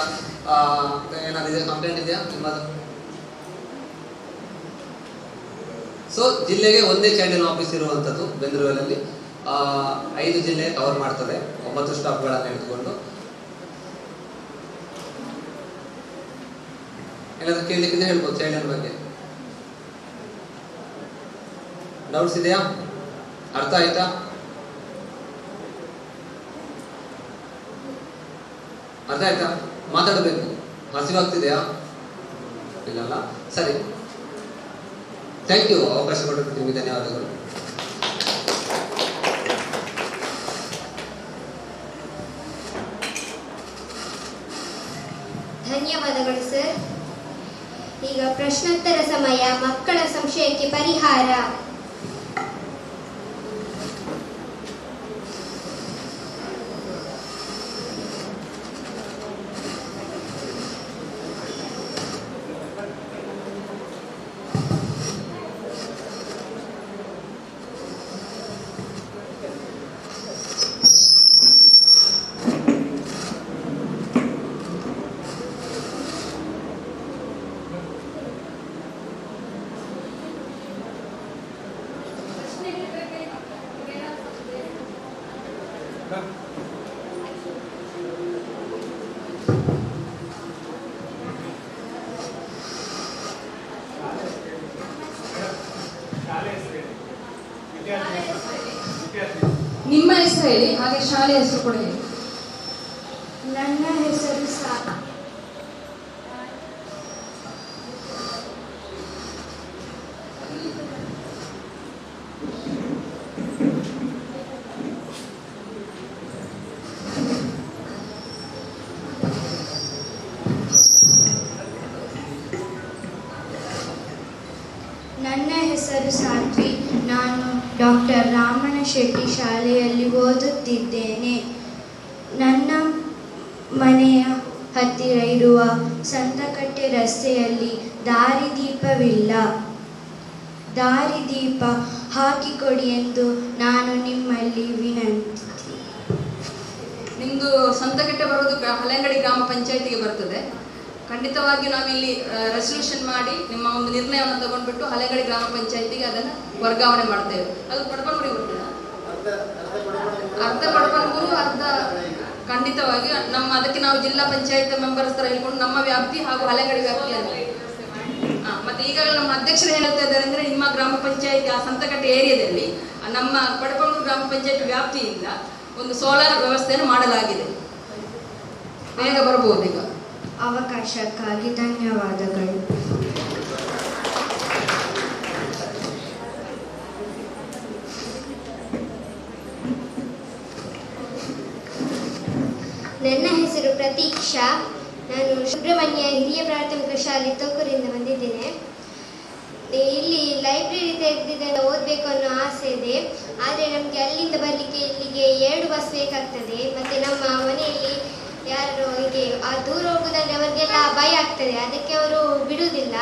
ಏನಾದರೂ ಇದೆ, ಕಂಪ್ಲೇಂಟ್ ಇದೆಯಾ ನಿಮ್ಮದು? ಸೊ ಜಿಲ್ಲೆಗೆ ಒಂದೇ ಚೈಲ್ಡ್ ಲೈನ್ ಆಫೀಸ್ ಇರುವಂಥದ್ದು ಬೆಂಗಳೂರಲ್ಲಿ. 5 ಜಿಲ್ಲೆ ಕವರ್ ಮಾಡ್ತದೆ, 9 ಸ್ಟಾಫ್ಗಳನ್ನು ಹಿಡಿದುಕೊಂಡು. ಏನಾದರೂ ಕೇಳಲಿಕ್ಕಿದೆ ಹೇಳ್ಬೋದು ಚೈಲ್ಡ್ ಲೈನ್ ಬಗ್ಗೆ. ಡೌಟ್ಸ್ ಇದೆಯಾ? ಅರ್ಥ ಆಯ್ತಾ? ಅರ್ಥ ಆಯ್ತಾ? ಮಾತಾಡಬೇಕು. ಹಸಿವಾಗ್ತಿದೆಯಾ? ಇಲ್ಲಲ್ಲ, ಸರಿ. Thank you. ಅವಕಾಶ ಕೊಟ್ಟಕ್ಕೆ ನಿಮಗೆ ಧನ್ಯವಾದಗಳು. ಧನ್ಯವಾದಗಳು ಸರ್. ಈಗ ಪ್ರಶ್ನೋತ್ತರ ಸಮಯ. ಮಕ್ಕಳ ಸಂಶಯಕ್ಕೆ ಪರಿಹಾರ. ನಿಮ್ಮ ಹೆಸರು ಹೇಳಿ, ಹಾಗೆ ಶಾಲೆ ಹೆಸರು ಕೂಡ ಹೇಳಿ. ನನ್ನ ಹೆಸರು ಸಾತ್ವಿ. ನಾನು ಡಾಕ್ಟರ್ ರಾಮನ ಶೆಟ್ಟಿ ಶಾಲೆಯಲ್ಲಿ ಓದುತ್ತಿದ್ದೇನೆ. ನನ್ನ ಮನೆಯ ಹತ್ತಿರ ಇರುವ ಸಂತಕಟ್ಟೆ ರಸ್ತೆಯಲ್ಲಿ ದಾರಿದೀಪವಿಲ್ಲ. ದಾರಿದೀಪ ಹಾಕಿಕೊಡಿ ಎಂದು ನಾನು ನಿಮ್ಮಲ್ಲಿ ವಿನಂತಿ. ನಿಮ್ಮದು ಸಂತಕಟ್ಟೆ ಬರೋದು ಹಳೆಂಗಡಿ ಗ್ರಾಮ ಪಂಚಾಯತಿಗೆ ಬರ್ತದೆ. ಖಂಡಿತವಾಗಿ ನಾವಿಲ್ಲಿ ರೆಸಲ್ಯೂಷನ್ ಮಾಡಿ ನಿಮ್ಮ ಒಂದು ನಿರ್ಣಯವನ್ನು ತಗೊಂಡ್ಬಿಟ್ಟು ಹಳೆಂಗಡಿ ಗ್ರಾಮ ಪಂಚಾಯತಿಗೆ ಅದನ್ನು ವರ್ಗಾವಣೆ ಮಾಡ್ತೇವೆ. ಅದು ಪಡ್ಪನ್ಗುಡಿ ಬರ್ತದೆ, ಅರ್ಧ ಪಡ್ಪನ್ಗೂರು, ಅರ್ಧ ಖಂಡಿತವಾಗಿ ನಮ್ಮ ಅದಕ್ಕೆ ನಾವು ಜಿಲ್ಲಾ ಪಂಚಾಯತ್ ಮೆಂಬರ್ಸ್ ಥರ ಹೇಳ್ಕೊಂಡು ನಮ್ಮ ವ್ಯಾಪ್ತಿ ಹಾಗೂ ಹಳೆಂಗಡಿ ವ್ಯಾಪ್ತಿಯಲ್ಲಿ ಮತ್ತೆ ಈಗಾಗಲೇ ನಮ್ಮ ಅಧ್ಯಕ್ಷರು ಹೇಳ್ತಾ ಇದ್ದಾರೆ ಅಂದರೆ ನಿಮ್ಮ ಗ್ರಾಮ ಪಂಚಾಯತ್ ಆ ಸಂತಕಟ್ಟೆ ಏರಿಯಾದಲ್ಲಿ ನಮ್ಮ ಪಡ್ಪನ್ಗೂರು ಗ್ರಾಮ ಪಂಚಾಯತ್ ವ್ಯಾಪ್ತಿಯಿಂದ ಒಂದು ಸೋಲಾರ್ ವ್ಯವಸ್ಥೆಯನ್ನು ಮಾಡಲಾಗಿದೆ. ಬೇಗ ಬರ್ಬೋದು. ಈಗ ಅವಕಾಶಕ್ಕಾಗಿ ಧನ್ಯವಾದಗಳು. ನನ್ನ ಹೆಸರು ಪ್ರತೀಕ್ಷಾ. ನಾನು ಸುಬ್ರಹ್ಮಣ್ಯ ಹಿರಿಯ ಪ್ರಾಥಮಿಕ ಶಾಲೆ ತೋಕೂರಿಂದ ಬಂದಿದ್ದೇನೆ. ಇಲ್ಲಿ ಲೈಬ್ರರಿ ತೆಗೆದಿದೆ, ಓದಬೇಕು ಅನ್ನೋ ಆಸೆ ಇದೆ. ಆದರೆ ನಮಗೆ ಅಲ್ಲಿಂದ ಬರಲಿಕ್ಕೆ ಇಲ್ಲಿಗೆ 2 ಬಸ್ ಬೇಕಾಗ್ತದೆ. ಮತ್ತು ನಮ್ಮ ಮನೆಯಲ್ಲಿ ಯಾರು ಹೀಗೆ ದೂರ ಹೋಗೋದಂದ್ರೆ ಅವರಿಗೆಲ್ಲ ಭಯ ಆಗ್ತದೆ, ಅದಕ್ಕೆ ಅವರು ಬಿಡುವುದಿಲ್ಲ.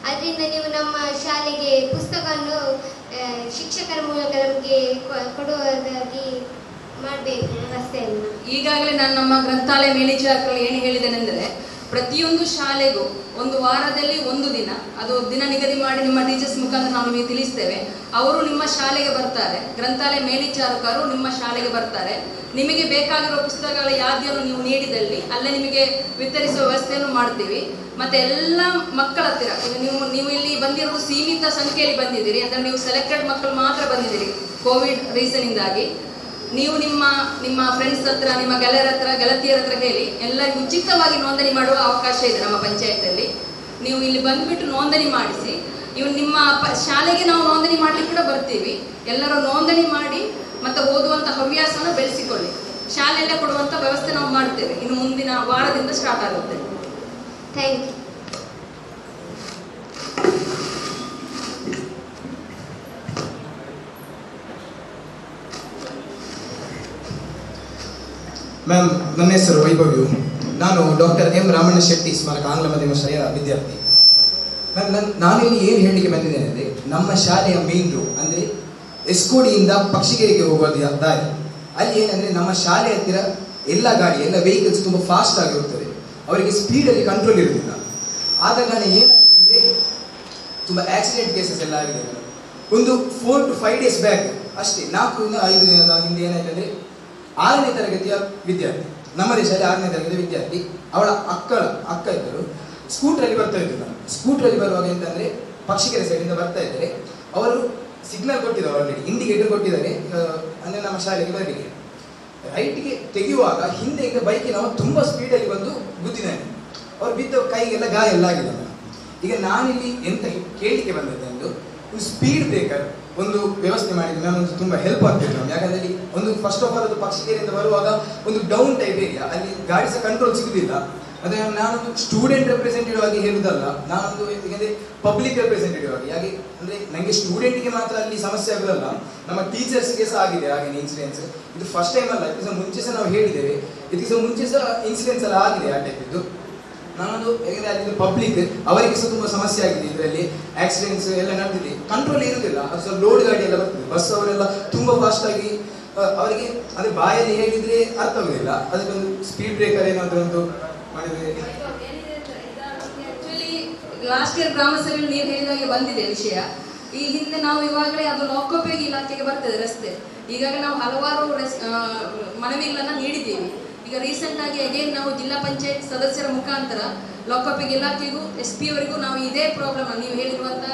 ಅದರಿಂದ ನೀವು ನಮ್ಮ ಶಾಲೆಗೆ ಪುಸ್ತಕವನ್ನು ಶಿಕ್ಷಕರ ಮೂಲಕ ನಮಗೆ ಕೊಡುವುದಾಗಿ ಮಾಡಬೇಕು ವ್ಯವಸ್ಥೆಯನ್ನು. ಈಗಾಗಲೇ ನಾನು ನಮ್ಮ ಗ್ರಂಥಾಲಯ ಮೇಲ್ವಿಚಾರಕರು ಏನು ಹೇಳಿದ್ದೇನೆಂದರೆ, ಪ್ರತಿಯೊಂದು ಶಾಲೆಗೂ ಒಂದು ವಾರದಲ್ಲಿ 1 ದಿನ ಅದು ದಿನ ನಿಗದಿ ಮಾಡಿ ನಿಮ್ಮ ಟೀಚರ್ಸ್ ಮುಖಾಂತರ ನಾವು ನಿಮಗೆ ತಿಳಿಸ್ತೇವೆ. ಅವರು ನಿಮ್ಮ ಶಾಲೆಗೆ ಬರ್ತಾರೆ, ಗ್ರಂಥಾಲಯ ಮೇಲ್ವಿಚಾರಕರು ನಿಮ್ಮ ಶಾಲೆಗೆ ಬರ್ತಾರೆ. ನಿಮಗೆ ಬೇಕಾಗಿರೋ ಪುಸ್ತಕಗಳ ಯಾದಿಯನ್ನು ನೀವು ನೀಡಿದಲ್ಲಿ ಅಲ್ಲೇ ನಿಮಗೆ ವಿತರಿಸುವ ವ್ಯವಸ್ಥೆಯನ್ನು ಮಾಡ್ತೀವಿ. ಮತ್ತು ಎಲ್ಲ ಮಕ್ಕಳ ಹತ್ತಿರ ನೀವು ಇಲ್ಲಿ ಬಂದಿರೋದು ಸೀಮಿತ ಸಂಖ್ಯೆಯಲ್ಲಿ ಬಂದಿದ್ದೀರಿ, ಅಂದರೆ ನೀವು ಸೆಲೆಕ್ಟೆಡ್ ಮಕ್ಕಳು ಮಾತ್ರ ಬಂದಿದ್ದೀರಿ ಕೋವಿಡ್ ರೀಸನಿಂದಾಗಿ. ನೀವು ನಿಮ್ಮ ಫ್ರೆಂಡ್ಸ್ ಹತ್ರ, ನಿಮ್ಮ ಗೆಳತಿಯರ ಹತ್ರ ಹೇಳಿ ಎಲ್ಲರಿಗೂ ಉಚಿತವಾಗಿ ನೋಂದಣಿ ಮಾಡುವ ಅವಕಾಶ ಇದೆ ನಮ್ಮ ಪಂಚಾಯತಲ್ಲಿ. ನೀವು ಇಲ್ಲಿ ಬಂದುಬಿಟ್ಟು ನೋಂದಣಿ ಮಾಡಿಸಿ. ಇವು ನಿಮ್ಮ ಶಾಲೆಗೆ ನಾವು ನೋಂದಣಿ ಮಾಡಲಿಕ್ಕೆ ಕೂಡ ಬರ್ತೀವಿ. ಎಲ್ಲರೂ ನೋಂದಣಿ ಮಾಡಿ ಮತ್ತು ಓದುವಂಥ ಹವ್ಯಾಸವನ್ನು ಬೆಳೆಸಿಕೊಳ್ಳಿ. ಶಾಲೆಯಲ್ಲೇ ಕೊಡುವಂಥ ವ್ಯವಸ್ಥೆ ನಾವು ಮಾಡ್ತೇವೆ. ಇನ್ನು ಮುಂದಿನ ವಾರದಿಂದ ಸ್ಟಾರ್ಟ್ ಆಗುತ್ತೆ. Thank you. ಮ್ಯಾಮ್, ನನ್ನ ಹೆಸರು ವೈಭವ್ಯು. ನಾನು ಡಾಕ್ಟರ್ ಎಂ ರಾಮಣ್ಣ ಶೆಟ್ಟಿ ಸ್ಮಾರಕ ಆಂಗ್ಲ ಮಾಧ್ಯಮ ಶಾಲೆಯ ವಿದ್ಯಾರ್ಥಿ. ನಾನಿಲ್ಲಿ ಏನು ಹೇಳಲಿಕ್ಕೆ ಬಂದಿದ್ದೇನೆ ಅಂದರೆ, ನಮ್ಮ ಶಾಲೆಯ ಮೇನ್ ರೋಡ್ ಅಂದರೆ ಎಸ್ಕೋಡಿಯಿಂದ ಪಕ್ಷಿಗೆರೆಗೆ ಹೋಗುವ ದಾರಿ, ಅಲ್ಲಿ ಏನಂದರೆ ನಮ್ಮ ಶಾಲೆ ಹತ್ತಿರ ಎಲ್ಲ ಗಾಡಿ ಎಲ್ಲ ವೆಹಿಕಲ್ಸ್ ತುಂಬ ಫಾಸ್ಟ್ ಆಗಿರುತ್ತದೆ. ಅವರಿಗೆ ಸ್ಪೀಡಲ್ಲಿ ಕಂಟ್ರೋಲ್ ಇರುವುದಿಲ್ಲ. ಆದ ಕಾರಣ ಏನಾಗಿದೆ ಅಂದರೆ ತುಂಬ ಆಕ್ಸಿಡೆಂಟ್ ಕೇಸಸ್ ಎಲ್ಲ ಆಗಿದೆ. ಒಂದು 4 to 5 days ಬ್ಯಾಕ್ ಅಷ್ಟೇ, 4-5 ದಿನದ ಹಿಂದೆ ಏನಾಯ್ತು ಅಂದರೆ, 6ನೇ ತರಗತಿಯ ವಿದ್ಯಾರ್ಥಿ, ನಮ್ಮ ದೇಶದಲ್ಲಿ 6ನೇ ತರಗತಿಯ ವಿದ್ಯಾರ್ಥಿ, ಅವಳ ಅಕ್ಕ ಇದ್ದರು. ಸ್ಕೂಟ್ರಲ್ಲಿ ಬರ್ತಾ ಇದ್ರು. ನಾನು ಸ್ಕೂಟ್ರಲ್ಲಿ ಬರುವಾಗ ಎಂತಂದರೆ, ಪಕ್ಷಿಗೆರೆ ಸೈಡಿಂದ ಬರ್ತಾ ಇದ್ದಾರೆ. ಅವರು ಸಿಗ್ನಲ್ ಕೊಟ್ಟಿದ್ದಾರೆ, ಆಲ್ರೆಡಿ ಇಂಡಿಕೇಟರ್ ಕೊಟ್ಟಿದ್ದಾರೆ, ಅಂದರೆ ನಮ್ಮ ಶಾಲೆಗೆ ಬರಲಿಕ್ಕೆ. ರೈಟ್ಗೆ ತೆಗೆಯುವಾಗ ಹಿಂದೆಯಿಂದ ಬೈಕಿನವ ತುಂಬ ಸ್ಪೀಡಲ್ಲಿ ಬಂದು ಗುದ್ದಿದ್ದಾನೆ. ಅವ್ರು ಬಿದ್ದ ಕೈಗೆಲ್ಲ ಗಾಯ ಎಲ್ಲ ಆಗಿದೆ. ಈಗ ನಾನಿಲ್ಲಿ ಎಂತ ಕೇಳಲಿಕ್ಕೆ ಬಂದದ್ದು ಒಂದು ಸ್ಪೀಡ್ ಬ್ರೇಕರ್ ಒಂದು ವ್ಯವಸ್ಥೆ ಮಾಡಿದ್ರೆ ನಮಗೆ ತುಂಬ ಹೆಲ್ಪ್ ಆಗ್ತಿತ್ತು ನಮ್ಗೆ. ಯಾಕಂದರೆ ಅಲ್ಲಿ ಒಂದು ಫಸ್ಟ್ ಆಫ್ ಆಲ್ ಅದು ಪಕ್ಷಿಗೆರೆಯಿಂದ ಬರುವಾಗ ಒಂದು ಡೌನ್ ಟೈಪ್ ಏರಿಯಾ, ಅಲ್ಲಿ ಗಾಡಿ ಸಹ ಕಂಟ್ರೋಲ್ ಸಿಗುವುದಿಲ್ಲ. ಅದೇ ನಾನೊಂದು ಸ್ಟೂಡೆಂಟ್ ರೆಪ್ರೆಸೆಂಟೇಟಿವ್ ಆಗಿ ಹೇಳುವುದಲ್ಲ, ನಾನೊಂದು ಯಾಕಂದರೆ ಪಬ್ಲಿಕ್ ರೆಪ್ರೆಸೆಂಟೇಟಿವ್ ಆಗಿ. ಹಾಗೆ ಅಂದರೆ ನನಗೆ ಸ್ಟೂಡೆಂಟ್ಗೆ ಮಾತ್ರ ಅಲ್ಲಿ ಸಮಸ್ಯೆ ಆಗೋದಲ್ಲ, ನಮ್ಮ ಟೀಚರ್ಸ್ಗೆ ಸಹ ಆಗಿದೆ ಹಾಗೆ ಇನ್ಸಿಡೆನ್ಸ್. ಇದು ಫಸ್ಟ್ ಟೈಮ್ ಅಲ್ಲ, ಇದಕ್ಕೆ ಸಹ ಮುಂಚೆ ಸಹ ನಾವು ಹೇಳಿದ್ದೇವೆ, ಇದಕ್ಕೆ ಸಹ ಮುಂಚೆ ಸಹ ಇನ್ಸಿಡೆನ್ಸ್ ಎಲ್ಲ ಆಗಿದೆ ಆ ಟೈಪ್ ಇದ್ದು. ನಾನೊಂದು ಯಾಕಂದರೆ ಅಲ್ಲಿ ಪಬ್ಲಿಕ್ ಅವರಿಗೆ ಸಹ ತುಂಬ ಸಮಸ್ಯೆ ಆಗಿದೆ. ಇದರಲ್ಲಿ ಆಕ್ಸಿಡೆಂಟ್ಸ್ ಎಲ್ಲ ನಡೆದಿದೆ, ಕಂಟ್ರೋಲ್ ಇರುವುದಿಲ್ಲ. ಅದು ಸ್ವಲ್ಪ ಲೋಡ್ ಗಾಡಿ ಎಲ್ಲ ಬರ್ತದೆ, ಬಸ್ ಅವರೆಲ್ಲ ತುಂಬ ಫಾಸ್ಟಾಗಿ ಅವರಿಗೆ ಅಂದರೆ ಬಾಯಲ್ಲಿ ಹೇಳಿದರೆ ಅರ್ಥ ಆಗೋದಿಲ್ಲ. ಅದಕ್ಕೊಂದು ಸ್ಪೀಡ್ ಬ್ರೇಕರ್ ಏನಾದರೂ ಒಂದು ಮಾಡಿದರೆ. ಆಕ್ಚುಲಿ ಲಾಸ್ಟ್ ಇಯರ್ ಗ್ರಾಮ ಸಭೆಯಲ್ಲಿ ನೀವು ಹೇಳಿದಾಗೆ ಬಂದಿದೆ ವಿಷಯ. ಈ ಹಿಂದೆ ನಾವು ಇವಾಗಲೇ ಅದು ಲೋಕೋಪಯೋಗಿ ಇಲಾಖೆಗೆ ಬರ್ತದೆ ರಸ್ತೆ. ಈಗಾಗಲೇ ನಾವು ಹಲವಾರು ಮನವಿಗಳನ್ನು ನೀಡಿದ್ದೀವಿ. ಈಗ ರೀಸೆಂಟ್ ಆಗಿ ಅಗೇನ್ ನಾವು ಜಿಲ್ಲಾ ಪಂಚಾಯತ್ ಸದಸ್ಯರ ಮುಖಾಂತರ ಲೋಕೋಪಯೋಗಿ ಇಲಾಖೆಗೂ SP ಅವರಿಗೂ ನಾವು ಇದೇ ಪ್ರಾಬ್ಲಮ್ ನೀವು ಹೇಳಿರುವಂಥ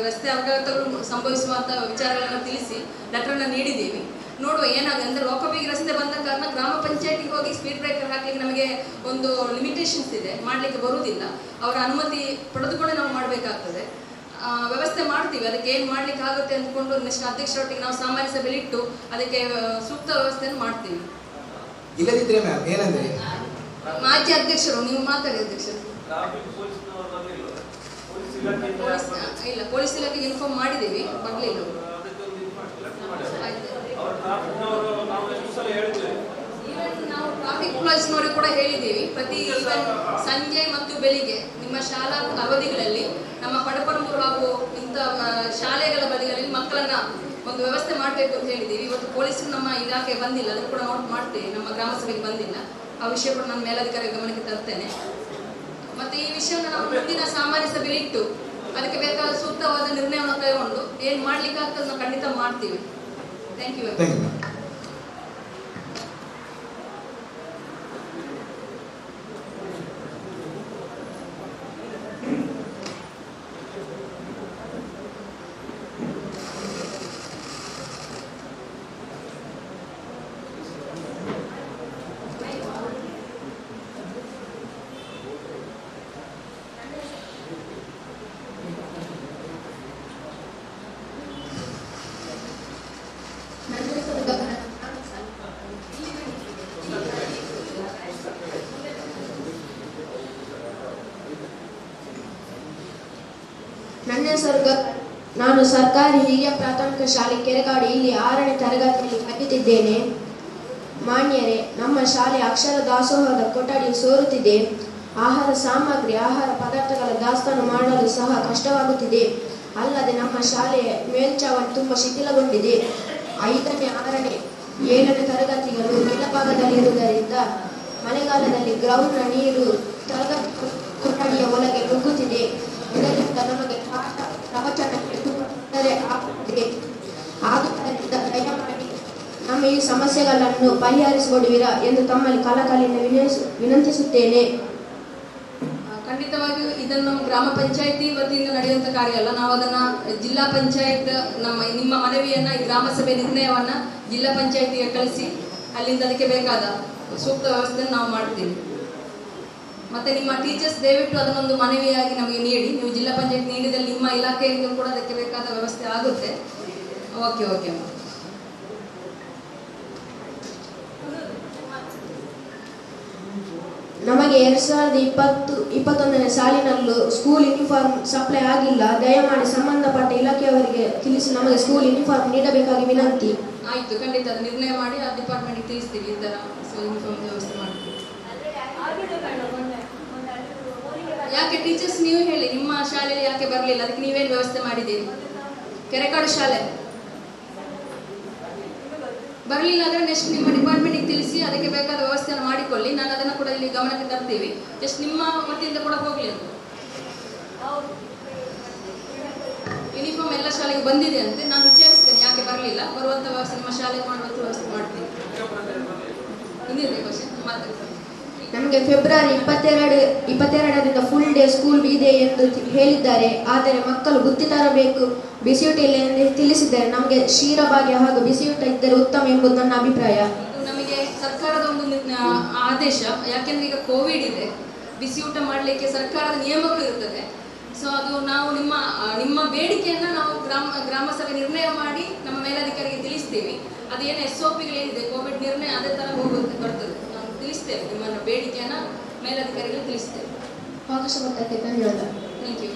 ರಸ್ತೆ ಅಪಘಾತಗಳು ಸಂಭವಿಸುವಂಥ ವಿಚಾರಗಳನ್ನು ತಿಳಿಸಿ ಲೆಟರ್ನ ನೀಡಿದ್ದೀವಿ. ನೋಡುವ ಏನಾಗುತ್ತೆ ಅಂದರೆ, ಲೋಕೋಪಯೋಗಿ ರಸ್ತೆ ಬಂದ ಕಾರಣ ಗ್ರಾಮ ಪಂಚಾಯತಿಗೆ ಹೋಗಿ ಸ್ಪೀಡ್ ಬ್ರೇಕರ್ ಹಾಕಲಿಕ್ಕೆ ನಮಗೆ ಒಂದು ಲಿಮಿಟೇಷನ್ಸ್ ಇದೆ, ಮಾಡಲಿಕ್ಕೆ ಬರುವುದಿಲ್ಲ. ಅವರ ಅನುಮತಿ ಪಡೆದುಕೊಂಡೇ ನಾವು ಮಾಡಬೇಕಾಗ್ತದೆ. ವ್ಯವಸ್ಥೆ ಮಾಡ್ತೀವಿ, ಅದಕ್ಕೆ ಏನು ಮಾಡ್ಲಿಕ್ಕೆ ಆಗುತ್ತೆ ಅಂದ್ಕೊಂಡು ನೆಕ್ಸ್ಟ್ ಅಧ್ಯಕ್ಷರೊಟ್ಟಿಗೆ ನಾವು ಸಾಮಾನ್ಯ ಸಭೆಯಲ್ಲಿ ಇಟ್ಟು ಅದಕ್ಕೆ ಸೂಕ್ತ ವ್ಯವಸ್ಥೆಯನ್ನು ಮಾಡ್ತೀವಿ. ಇಲ್ಲದಿದ್ದರೆ ಮ್ಯಾಮ್ ಏನಂದರೆ, ಮಾಜಿ ಅಧ್ಯಕ್ಷರು ನೀವು ಮಾತಾಡಿ ಅಧ್ಯಕ್ಷರು. ಇಲ್ಲ, ಪೊಲೀಸ್ ಇಲಾಖೆಗೆ ಇನ್ಫಾರ್ಮ್ ಮಾಡಿದ್ದೀವಿ, ಬರಲಿಲ್ಲ. ನಾವು ಟ್ರಾಫಿಕ್ ಪೊಲೀಸ್ನವರಿಗೆ ಕೂಡ ಹೇಳಿದ್ದೀವಿ, ಪ್ರತಿ ಸಂಜೆ ಮತ್ತು ಬೆಳಿಗ್ಗೆ ನಿಮ್ಮ ಶಾಲಾ ಅವಧಿಗಳಲ್ಲಿ ನಮ್ಮ ಪಡಪನೂರು ಹಾಗೂ ಇಂಥ ಶಾಲೆಗಳ ಬದಿಗಳಲ್ಲಿ ಮಕ್ಕಳನ್ನ ಒಂದು ವ್ಯವಸ್ಥೆ ಮಾಡಬೇಕು ಅಂತ ಹೇಳಿದ್ದೀವಿ. ಇವತ್ತು ಪೊಲೀಸರು ನಮ್ಮ ಇಲಾಖೆ ಬಂದಿಲ್ಲ, ಅದನ್ನು ಕೂಡ ನೋಟ್ ಮಾಡ್ತೇವೆ. ನಮ್ಮ ಗ್ರಾಮ ಸಭೆಗೆ ಬಂದಿಲ್ಲ, ಆ ವಿಷಯ ಕೂಡ ನಾನು ಮೇಲಧಿಕಾರಿ ಗಮನಕ್ಕೆ ತರ್ತೇನೆ. ಮತ್ತು ಈ ವಿಷಯವನ್ನು ನಾವು ಮುಂದಿನ ಸಾಮಾನ್ಯ ಸಭೆಯಲ್ಲಿ ಇಟ್ಟು ಅದಕ್ಕೆ ಬೇಕಾದ ಸೂಕ್ತವಾದ ನಿರ್ಣಯವನ್ನು ಕೈಗೊಂಡು ಏನು ಮಾಡ್ಲಿಕ್ಕೆ ಆಗ್ತದೆ ನಾವು ಖಂಡಿತ ಮಾಡ್ತೀವಿ. Thank you. ನನ್ನ ಹೆಸರು ನಾನು ಸರ್ಕಾರಿ ಹಿರಿಯ ಪ್ರಾಥಮಿಕ ಶಾಲೆ ಕೆರೆಗಾಡಿ ಇಲ್ಲಿ 6ನೇ ತರಗತಿಯಲ್ಲಿ ಕಲಿಯುತ್ತಿದ್ದೇನೆ. ಮಾನ್ಯರೇ, ನಮ್ಮ ಶಾಲೆ ಅಕ್ಷರ ದಾಸೋಹದ ಕೊಠಡಿ ಸೋರುತ್ತಿದೆ. ಆಹಾರ ಸಾಮಗ್ರಿ, ಆಹಾರ ಪದಾರ್ಥಗಳ ದಾಸ್ತಾನು ಮಾಡಲು ಸಹ ಕಷ್ಟವಾಗುತ್ತಿದೆ. ಅಲ್ಲದೆ ನಮ್ಮ ಶಾಲೆಯ ಮೇಲ್ಚಾವಣಿ ತುಂಬ ಶಿಥಿಲಗೊಂಡಿದೆ. 5ನೇ, 6ನೇ, 7ನೇ ತರಗತಿಗಳು ಕೆಳಭಾಗದಲ್ಲಿರುವುದರಿಂದ ಮಳೆಗಾಲದಲ್ಲಿ ಗ್ರೌಂಡ್ನ ನೀರು ತರಗತಿ ಕೊಠಡಿಯ ಒಳಗೆ ನುಗ್ಗುತ್ತಿದೆ. ಇದರಿಂದ ನಮಗೆ ಪ್ರವಚನಕ್ಕೆ ತುಂಬ ತೊಂದರೆ ಆಗುತ್ತಿದೆ. ಆದುದರಿಂದ ದಯಮಾಡಿ ನಮ್ಮ ಈ ಸಮಸ್ಯೆಗಳನ್ನು ಪರಿಹರಿಸಿಕೊಡುವಿರಾ ಎಂದು ತಮ್ಮಲ್ಲಿ ಕಳಕಳಿಯಿಂದ ವಿನಂತಿಸುತ್ತೇನೆ. ಖಂಡಿತವಾಗಿಯೂ ಇದನ್ನು ಗ್ರಾಮ ಪಂಚಾಯಿತಿ ವತಿಯಿಂದ ನಡೆಯುವಂಥ ಕಾರ್ಯ ಅಲ್ಲ. ನಾವು ಅದನ್ನು ಜಿಲ್ಲಾ ಪಂಚಾಯತ್ ನಿಮ್ಮ ಮನವಿಯನ್ನು ಈ ಗ್ರಾಮ ಸಭೆ ನಿರ್ಣಯವನ್ನು ಜಿಲ್ಲಾ ಪಂಚಾಯಿತಿಗೆ ಕಳಿಸಿ ಅಲ್ಲಿಂದ ಅದಕ್ಕೆ ಬೇಕಾದ ಸೂಕ್ತ ವ್ಯವಸ್ಥೆಯನ್ನು ನಾವು ಮಾಡ್ತೀವಿ. ಮತ್ತು ನಿಮ್ಮ ಟೀಚರ್ಸ್ ದಯವಿಟ್ಟು ಅದನ್ನೊಂದು ಮನವಿಯಾಗಿ ನಮಗೆ ನೀಡಿ. ನೀವು ಜಿಲ್ಲಾ ಪಂಚಾಯತ್ ನೀಡಿದಲ್ಲಿ ನಿಮ್ಮ ಇಲಾಖೆಯಿಂದ ಕೂಡ ಅದಕ್ಕೆ ಬೇಕಾದ ವ್ಯವಸ್ಥೆ ಆಗುತ್ತೆ. Okay okay. ನಮಗೆ 2020-21ನೇ ಸಾಲಿನಲ್ಲೂ ಸ್ಕೂಲ್ ಯೂನಿಫಾರ್ಮ್ ಸಪ್ಲೈ ಆಗಿಲ್ಲ. ದಯಮಾಡಿ ಸಂಬಂಧಪಟ್ಟ ಇಲಾಖೆಯವರಿಗೆ ತಿಳಿಸಿ ನಮಗೆ ಸ್ಕೂಲ್ ಯೂನಿಫಾರ್ಮ್ ನೀಡಬೇಕಾಗಿ ವಿನಂತಿ. ಆಯ್ತು, ಖಂಡಿತ ಅದು ನಿರ್ಣಯ ಮಾಡಿ ಆ ಡಿಪಾರ್ಟ್ಮೆಂಟ್ಗೆ ತಿಳಿಸ್ತೀವಿ. ಈ ಥರ ಯೂನಿಫಾರ್ಮ್ ವ್ಯವಸ್ಥೆ ಮಾಡ್ತೀವಿ. ಯಾಕೆ ಟೀಚರ್ಸ್ ನೀವು ಹೇಳಿ, ನಿಮ್ಮ ಶಾಲೆಯಲ್ಲಿ ಯಾಕೆ ಬರಲಿಲ್ಲ? ಅದಕ್ಕೆ ನೀವೇನು ವ್ಯವಸ್ಥೆ ಮಾಡಿದ್ದೀರಿ? ಕೆರೆಕಾಡು ಶಾಲೆ ಬರಲಿಲ್ಲ ಅಂದರೆ ನೆಕ್ಸ್ಟ್ ನಿಮ್ಮ ಡಿಪಾರ್ಟ್ಮೆಂಟಿಗೆ ತಿಳಿಸಿ, ಅದಕ್ಕೆ ಬೇಕಾದ ವ್ಯವಸ್ಥೆಯನ್ನು ಮಾಡಿಕೊಳ್ಳಿ. ನಾನು ಅದನ್ನು ಕೂಡ ಇಲ್ಲಿ ಗಮನಕ್ಕೆ ತರ್ತೀವಿ. ಜಸ್ಟ್ ನಿಮ್ಮ ವತಿಯಿಂದ ಕೂಡ ಹೋಗಲಿ ಅಂತ. ಯೂನಿಫಾರ್ಮ್ ಎಲ್ಲ ಶಾಲೆಗೆ ಬಂದಿದೆ ಅಂತೆ, ನಾನು ವಿಚಾರಿಸ್ತೇನೆ ಯಾಕೆ ಬರಲಿಲ್ಲ. ಬರುವಂಥ ವ್ಯವಸ್ಥೆ ನಿಮ್ಮ ಶಾಲೆಗೆ ಮಾಡುವಂಥ ವ್ಯವಸ್ಥೆ ಮಾಡ್ತೀನಿ. ಇನ್ನಿರಲಿ ಕ್ವಶನ್ ಮಾತಾಡ್ತೀನಿ. ನಮಗೆ ಫೆಬ್ರವರಿ 22ರಿಂದ ಫುಲ್ ಡೇ ಸ್ಕೂಲ್ ಇದೆ ಎಂದು ಹೇಳಿದ್ದಾರೆ. ಆದರೆ ಮಕ್ಕಳು ಬುತ್ತಿ ತರಬೇಕು, ಬಿಸಿಯೂಟ ಇಲ್ಲ ಎಂದು ತಿಳಿಸಿದ್ದಾರೆ. ನಮಗೆ ಕ್ಷೀರಭಾಗ್ಯ ಹಾಗೂ ಬಿಸಿಯೂಟ ಇದ್ದರೆ ಉತ್ತಮ ಎಂಬುದು ನನ್ನ ಅಭಿಪ್ರಾಯ. ಇದು ನಮಗೆ ಸರ್ಕಾರದ ಒಂದು ಆದೇಶ. ಯಾಕೆಂದ್ರೆ ಈಗ ಕೋವಿಡ್ ಇದೆ, ಬಿಸಿಯೂಟ ಮಾಡಲಿಕ್ಕೆ ಸರ್ಕಾರದ ನಿಯಮಗಳು ಇರ್ತದೆ. ಸೊ ಅದು ನಾವು ನಿಮ್ಮ ಬೇಡಿಕೆಯನ್ನು ನಾವು ಗ್ರಾಮ ಸಭೆ ನಿರ್ಣಯ ಮಾಡಿ ನಮ್ಮ ಮೇಲಧಿಕಾರಿಗೆ ತಿಳಿಸ್ತೀವಿ. ಅದೇನು SOPಗಳೇನಿದೆ ಕೋವಿಡ್ ನಿರ್ಣಯ ಅದೇ ಥರ ಬರ್ತದೆ. ನಾವು ತಿಳಿಸ್ತೇವೆ, ನಿಮ್ಮ ಬೇಡಿಕೆಯನ್ನು ಮೇಲಧಿಕಾರಿಗಳಿಗೆ ತಿಳಿಸ್ತೇವೆ. ಅವಕಾಶ ಕೊಟ್ಟಕ್ಕೆ ಧನ್ಯವಾದ. Thank you.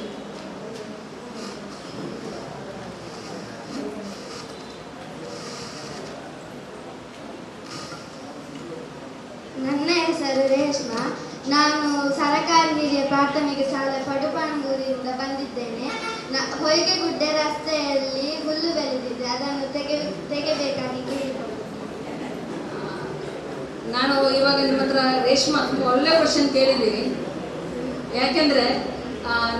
ನನ್ನ ಹೆಸರು ರೇಷ್ಮಾ. ನಾನು ಸರಕಾರಿ ಹಿರಿಯ ಪ್ರಾಥಮಿಕ ಶಾಲೆ ಪಡುಪಾಣಗೂರಿನಿಂದ ಬಂದಿದ್ದೇನೆ. ಹೊಯ್ಗೆಗುಡ್ಡೆ ರಸ್ತೆಯಲ್ಲಿ ಹುಲ್ಲು ಬೆಳೆದಿದೆ, ಅದನ್ನು ತೆಗೆಬೇಕಾಗಿ ಕೇಳಿದೆ. ನಾನು ಇವಾಗ ನಿಮ್ಮ ಹತ್ರ ರೇಷ್ಮಾ ಒಳ್ಳೆ ಕ್ವಶನ್ ಕೇಳಿದ್ದೀನಿ. ಯಾಕೆಂದರೆ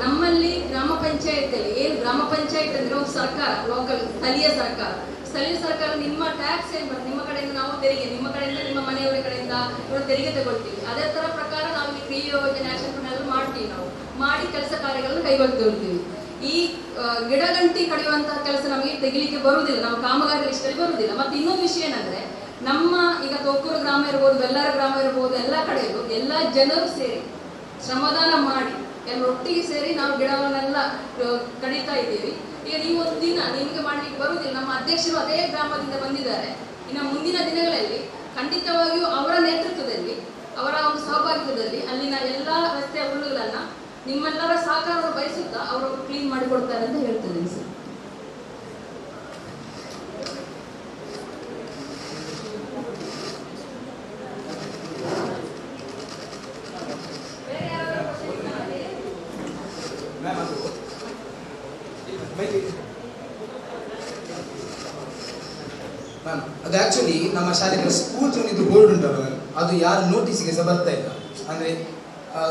ನಮ್ಮಲ್ಲಿ ಗ್ರಾಮ ಪಂಚಾಯತಿಯಲ್ಲಿ ಏನು ಗ್ರಾಮ ಪಂಚಾಯತ್ ಅಂದರೆ ಒಂದು ಸರ್ಕಾರ, ಲೋಕಲ್ ಸ್ಥಳೀಯ ಸರ್ಕಾರ ನಿಮ್ಮ ಟ್ಯಾಕ್ಸ್ ಏನು ಬರುತ್ತೆ, ನಿಮ್ಮ ಕಡೆಯಿಂದ ನಾವು ತೆರಿಗೆ, ನಿಮ್ಮ ಕಡೆಯಿಂದ ನಿಮ್ಮ ಮನೆಯವರ ಕಡೆಯಿಂದ ಇವರು ತೆರಿಗೆ ತಗೊಳ್ತೀವಿ. ಅದೇ ಥರ ಪ್ರಕಾರ ನಾವು ಈ ಕ್ರಿಯಾ ಯೋಜನೆ ಆಕ್ಷನ್ ಪ್ಲಾನ್ ಎಲ್ಲ ಮಾಡ್ತೀವಿ. ನಾವು ಮಾಡಿ ಕೆಲಸ ಕಾರ್ಯಗಳನ್ನು ಕೈಗೊಳ್ತೀವಿ. ಈ ಗಿಡಗಂಟಿ ಕಡಿಯುವಂತಹ ಕೆಲಸ ನಮಗೆ ತೆಗಿಲಿಕ್ಕೆ ಬರುವುದಿಲ್ಲ, ನಮ್ಮ ಕಾಮಗಾರಿ ಲಿಸ್ಟಲ್ಲಿ ಬರುವುದಿಲ್ಲ. ಮತ್ತು ಇನ್ನೊಂದು ವಿಷಯ ಏನಂದರೆ, ನಮ್ಮ ಈಗ ತೊಕ್ಕೂರು ಗ್ರಾಮ ಇರ್ಬೋದು, ಬೆಲ್ಲಾರ ಗ್ರಾಮ ಇರ್ಬೋದು, ಎಲ್ಲ ಕಡೆಯಲ್ಲೂ ಎಲ್ಲ ಜನರು ಸೇರಿ ಶ್ರಮದಾನ ಮಾಡಿ ಎಲ್ಲ ಒಟ್ಟಿಗೆ ಸೇರಿ ನಾವು ಗಿಡವನ್ನೆಲ್ಲ ಕಡಿತಾ ಇದ್ದೀವಿ. ಈಗ ನೀವು ಒಂದು ದಿನ ನಿಮಗೆ ಮಾಡಲಿಕ್ಕೆ ಬರುವುದಿಲ್ಲ. ನಮ್ಮ ಅಧ್ಯಕ್ಷರು ಅದೇ ಗ್ರಾಮದಿಂದ ಬಂದಿದ್ದಾರೆ. ಇನ್ನು ಮುಂದಿನ ದಿನಗಳಲ್ಲಿ ಖಂಡಿತವಾಗಿಯೂ ಅವರ ನೇತೃತ್ವದಲ್ಲಿ, ಅವರ ಒಂದು ಸಹಭಾಗಿತ್ವದಲ್ಲಿ ಅಲ್ಲಿನ ಎಲ್ಲ ರಸ್ತೆಯ ಹುಲ್ಲುಗಳನ್ನು ನಿಮ್ಮೆಲ್ಲರ ಸಹಕಾರವನ್ನು ಬಯಸುತ್ತಾ ಅವರು ಕ್ಲೀನ್ ಮಾಡಿಕೊಡ್ತಾರೆ ಅಂತ ಹೇಳ್ತಿದ್ದೀನಿ ಸರ್. ಮ್ಯಾಮ್, ಅದು ಆ್ಯಕ್ಚುಲಿ ನಮ್ಮ ಶಾಲೆಗಳ ಸ್ಕೂಲ್ಸ್ ಒಂದು ಬೋರ್ಡ್ ಉಂಟಲ್ಲ ಮ್ಯಾಮ್, ಅದು ಯಾರ ನೋಟಿಸಿಗೆ ಸಹ ಬರ್ತಾ ಇಲ್ಲ. ಅಂದರೆ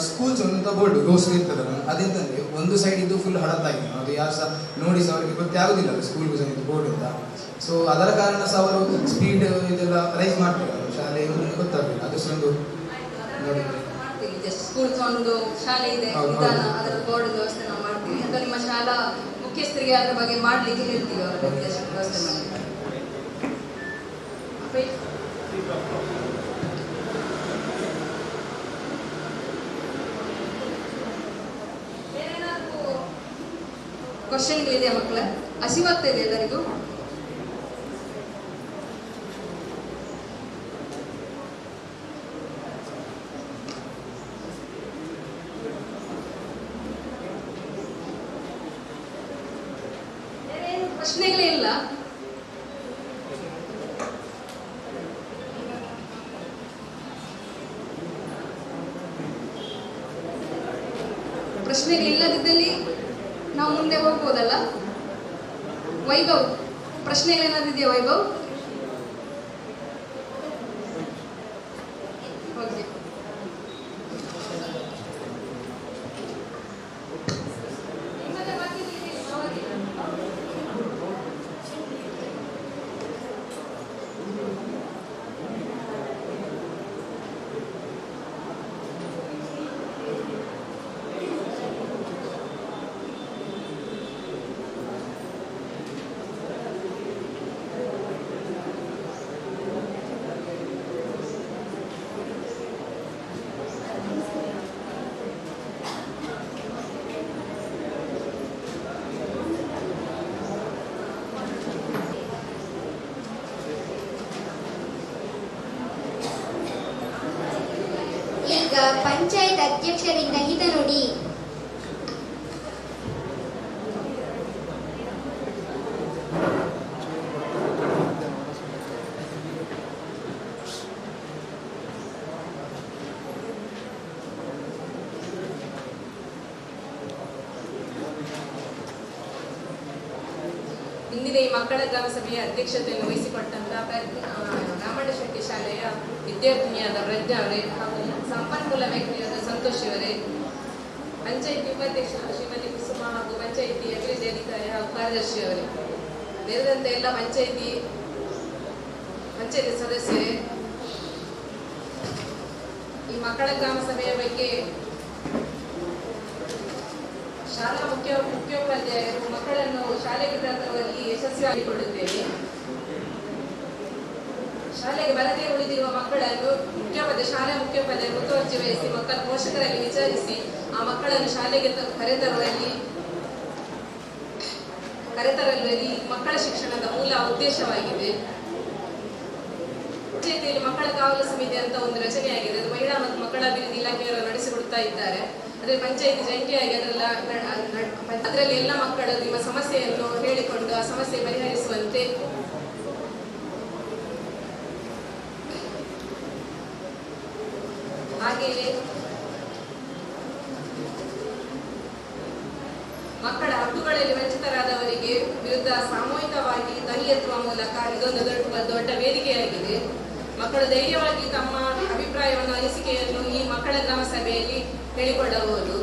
ಸ್ಕೂಲ್ಸ್ ಅಂತ ಬೋರ್ಡ್ ಗೋಸ್ಕರ ಇರ್ತದೆ ಮ್ಯಾಮ್. ಅದೆಂತಂದರೆ ಒಂದು ಸೈಡ್ ಇದು ಫುಲ್ ಹಳತ್ತಾಗಿದೆ, ಅದು ಯಾರು ಸಹ ನೋಡಿ ಸಹ ಅವರಿಗೆ ಗೊತ್ತೇ ಆಗೋದಿಲ್ಲ ಅದು ಸ್ಕೂಲ್ಗೂ ಸಹ ಇದು ಬೋರ್ಡ್ ಅಂತ. ಸೊ ಅದರ ಕಾರಣ ಸಹ ಅವರು ಸ್ಪೀಡ್ ಇದೆಲ್ಲ ರೈಸ್ ಮಾಡ್ತಾರೆ, ಶಾಲೆ ಗೊತ್ತಾಗಲಿಲ್ಲ. ಅದು ಸಹ ಒಂದು ಸ್ಕೂಲ್ಸ್ ಒಂದು ಶಾಲೆ ಇದೆ, ಅದರ ಬೋರ್ಡ್ ವ್ಯವಸ್ಥೆ ನಾವು ಮಾಡ್ತೀವಿ. ಅಥವಾ ನಿಮ್ಮ ಶಾಲಾ ಮುಖ್ಯಸ್ಥರಿಗೆ ಅದರ ಬಗ್ಗೆ ಮಾಡಲಿಕ್ಕೆ ಹೇಳ್ತೀವಿ, ಅವರ ವ್ಯವಸ್ಥೆ ಮಾಡಿ. ಕ್ವಶನ್ಗಳಿದೆಯಾ ಮಕ್ಕಳ? ಹಸಿವಾಗ್ತಾ ಇದೆ ಎಲ್ಲರಿಗೂ? ಪ್ರಶ್ನೆಗಳೇ ಇಲ್ಲ? ಪ್ರಶ್ನೆಗಳಿಲ್ಲದಿದ್ದಲ್ಲಿ ನಾವು ಮುಂದೆ ಹೋಗ್ಬೋದಲ್ಲ? ವೈಭವ್, ಪ್ರಶ್ನೆಗಳೇನಾದಿದೆಯಾ ವೈಭವ್? ಓಕೆ. ಅಧ್ಯಕ್ಷರಿಂದ ಹಿತ ನುಡಿ. ಇಂದಿನ ಈ ಮಕ್ಕಳ ಗ್ರಾಮ ಸಭೆಯ ಅಧ್ಯಕ್ಷತೆಯನ್ನು ವಹಿಸಿಕೊಟ್ಟಂತಹ ರಾಮಣ್ಣ ಶೆಟ್ಟಿ ಶಾಲೆಯ ವಿದ್ಯಾರ್ಥಿನಿಯಾದ ಪ್ರಜ್ಞಾ ಅವರೇ ಹಾಗೂ ಸಂಪನ್ಮೂಲ ವ್ಯಕ್ತಿಯಾದ ಸಂತೋಷ್ ಅವರೇ, ಪಂಚಾಯಿತಿ ಉಪಾಧ್ಯಕ್ಷ ಶ್ರೀಮತಿ ಕುಸುಮ ಹಾಗೂ ಪಂಚಾಯಿತಿ ಅಭಿವೃದ್ಧಿ ಅಧಿಕಾರಿ ಹಾಗೂ ಕಾರ್ಯದರ್ಶಿ ಅವರೇ, ಸೇರಿದಂತೆ ಎಲ್ಲ ಪಂಚಾಯಿತಿ ಸದಸ್ಯರೇ, ಈ ಮಕ್ಕಳ ಗ್ರಾಮ ಸಭೆಯ ಬಗ್ಗೆ ಶಾಲಾ ಮುಖ್ಯೋಪಾಧ್ಯಾಯರು ಮಕ್ಕಳನ್ನು ಶಾಲೆಗೆ ತರುವಲ್ಲಿ ಯಶಸ್ವಿಯಾಗಿಕೊಳ್ಳುತ್ತೇವೆ. ಶಾಲೆಗೆ ಬರದೇ ಉಳಿದಿರುವ ಮಕ್ಕಳನ್ನು ಶಾಲಾ ಮುಖ್ಯೋಪಾಧ್ಯಾಯರು ಮುತುವರ್ಜಿ ವಹಿಸಿ ಮಕ್ಕಳ ಪೋಷಕರಲ್ಲಿ ವಿಚಾರಿಸಿ ಆ ಮಕ್ಕಳನ್ನು ಶಾಲೆಗೆ ಕರೆತರುವಲ್ಲಿ ಮಕ್ಕಳ ಶಿಕ್ಷಣದ ಮೂಲ ಉದ್ದೇಶವಾಗಿದೆ. ಪಂಚಾಯಿತಿಯಲ್ಲಿ ಮಕ್ಕಳ ಕಾವಲು ಸಮಿತಿ ಅಂತ ಒಂದು ರಚನೆಯಾಗಿದೆ. ಅದು ಮಹಿಳಾ ಮತ್ತು ಮಕ್ಕಳ ಅಭಿವೃದ್ಧಿ ಇಲಾಖೆಯವರು ನಡೆಸಿಕೊಡ್ತಾ ಇದ್ದಾರೆ. ಅದೇ ಪಂಚಾಯಿತಿ ಜಂಟಿಯಾಗಿ ಅದರಲ್ಲಿ ಎಲ್ಲ ಮಕ್ಕಳು ನಿಮ್ಮ ಸಮಸ್ಯೆಯನ್ನು ಹೇಳಿಕೊಂಡು ಆ ಸಮಸ್ಯೆ ಪರಿಹರಿಸುವಂತೆ ಹಾಗೆಯೇ ಮಕ್ಕಳ ಹಕ್ಕುಗಳಲ್ಲಿ ವಂಚಿತರಾದವರಿಗೆ ವಿರುದ್ಧ ಸಾಮೂಹಿಕವಾಗಿ ಧ್ವನಿ ಎತ್ತುವ ಮೂಲಕ ಇದೊಂದು ದೊಡ್ಡ ವೇದಿಕೆಯಾಗಿದೆ. ಮಕ್ಕಳು ಧೈರ್ಯವಾಗಿ ತಮ್ಮ ಅಭಿಪ್ರಾಯವನ್ನು ಅನಿಸಿಕೆಯನ್ನು ಈ ಮಕ್ಕಳ ಗ್ರಾಮ ಸಭೆಯಲ್ಲಿ ಹೇಳಿಕೊಳ್ಳಬಹುದು.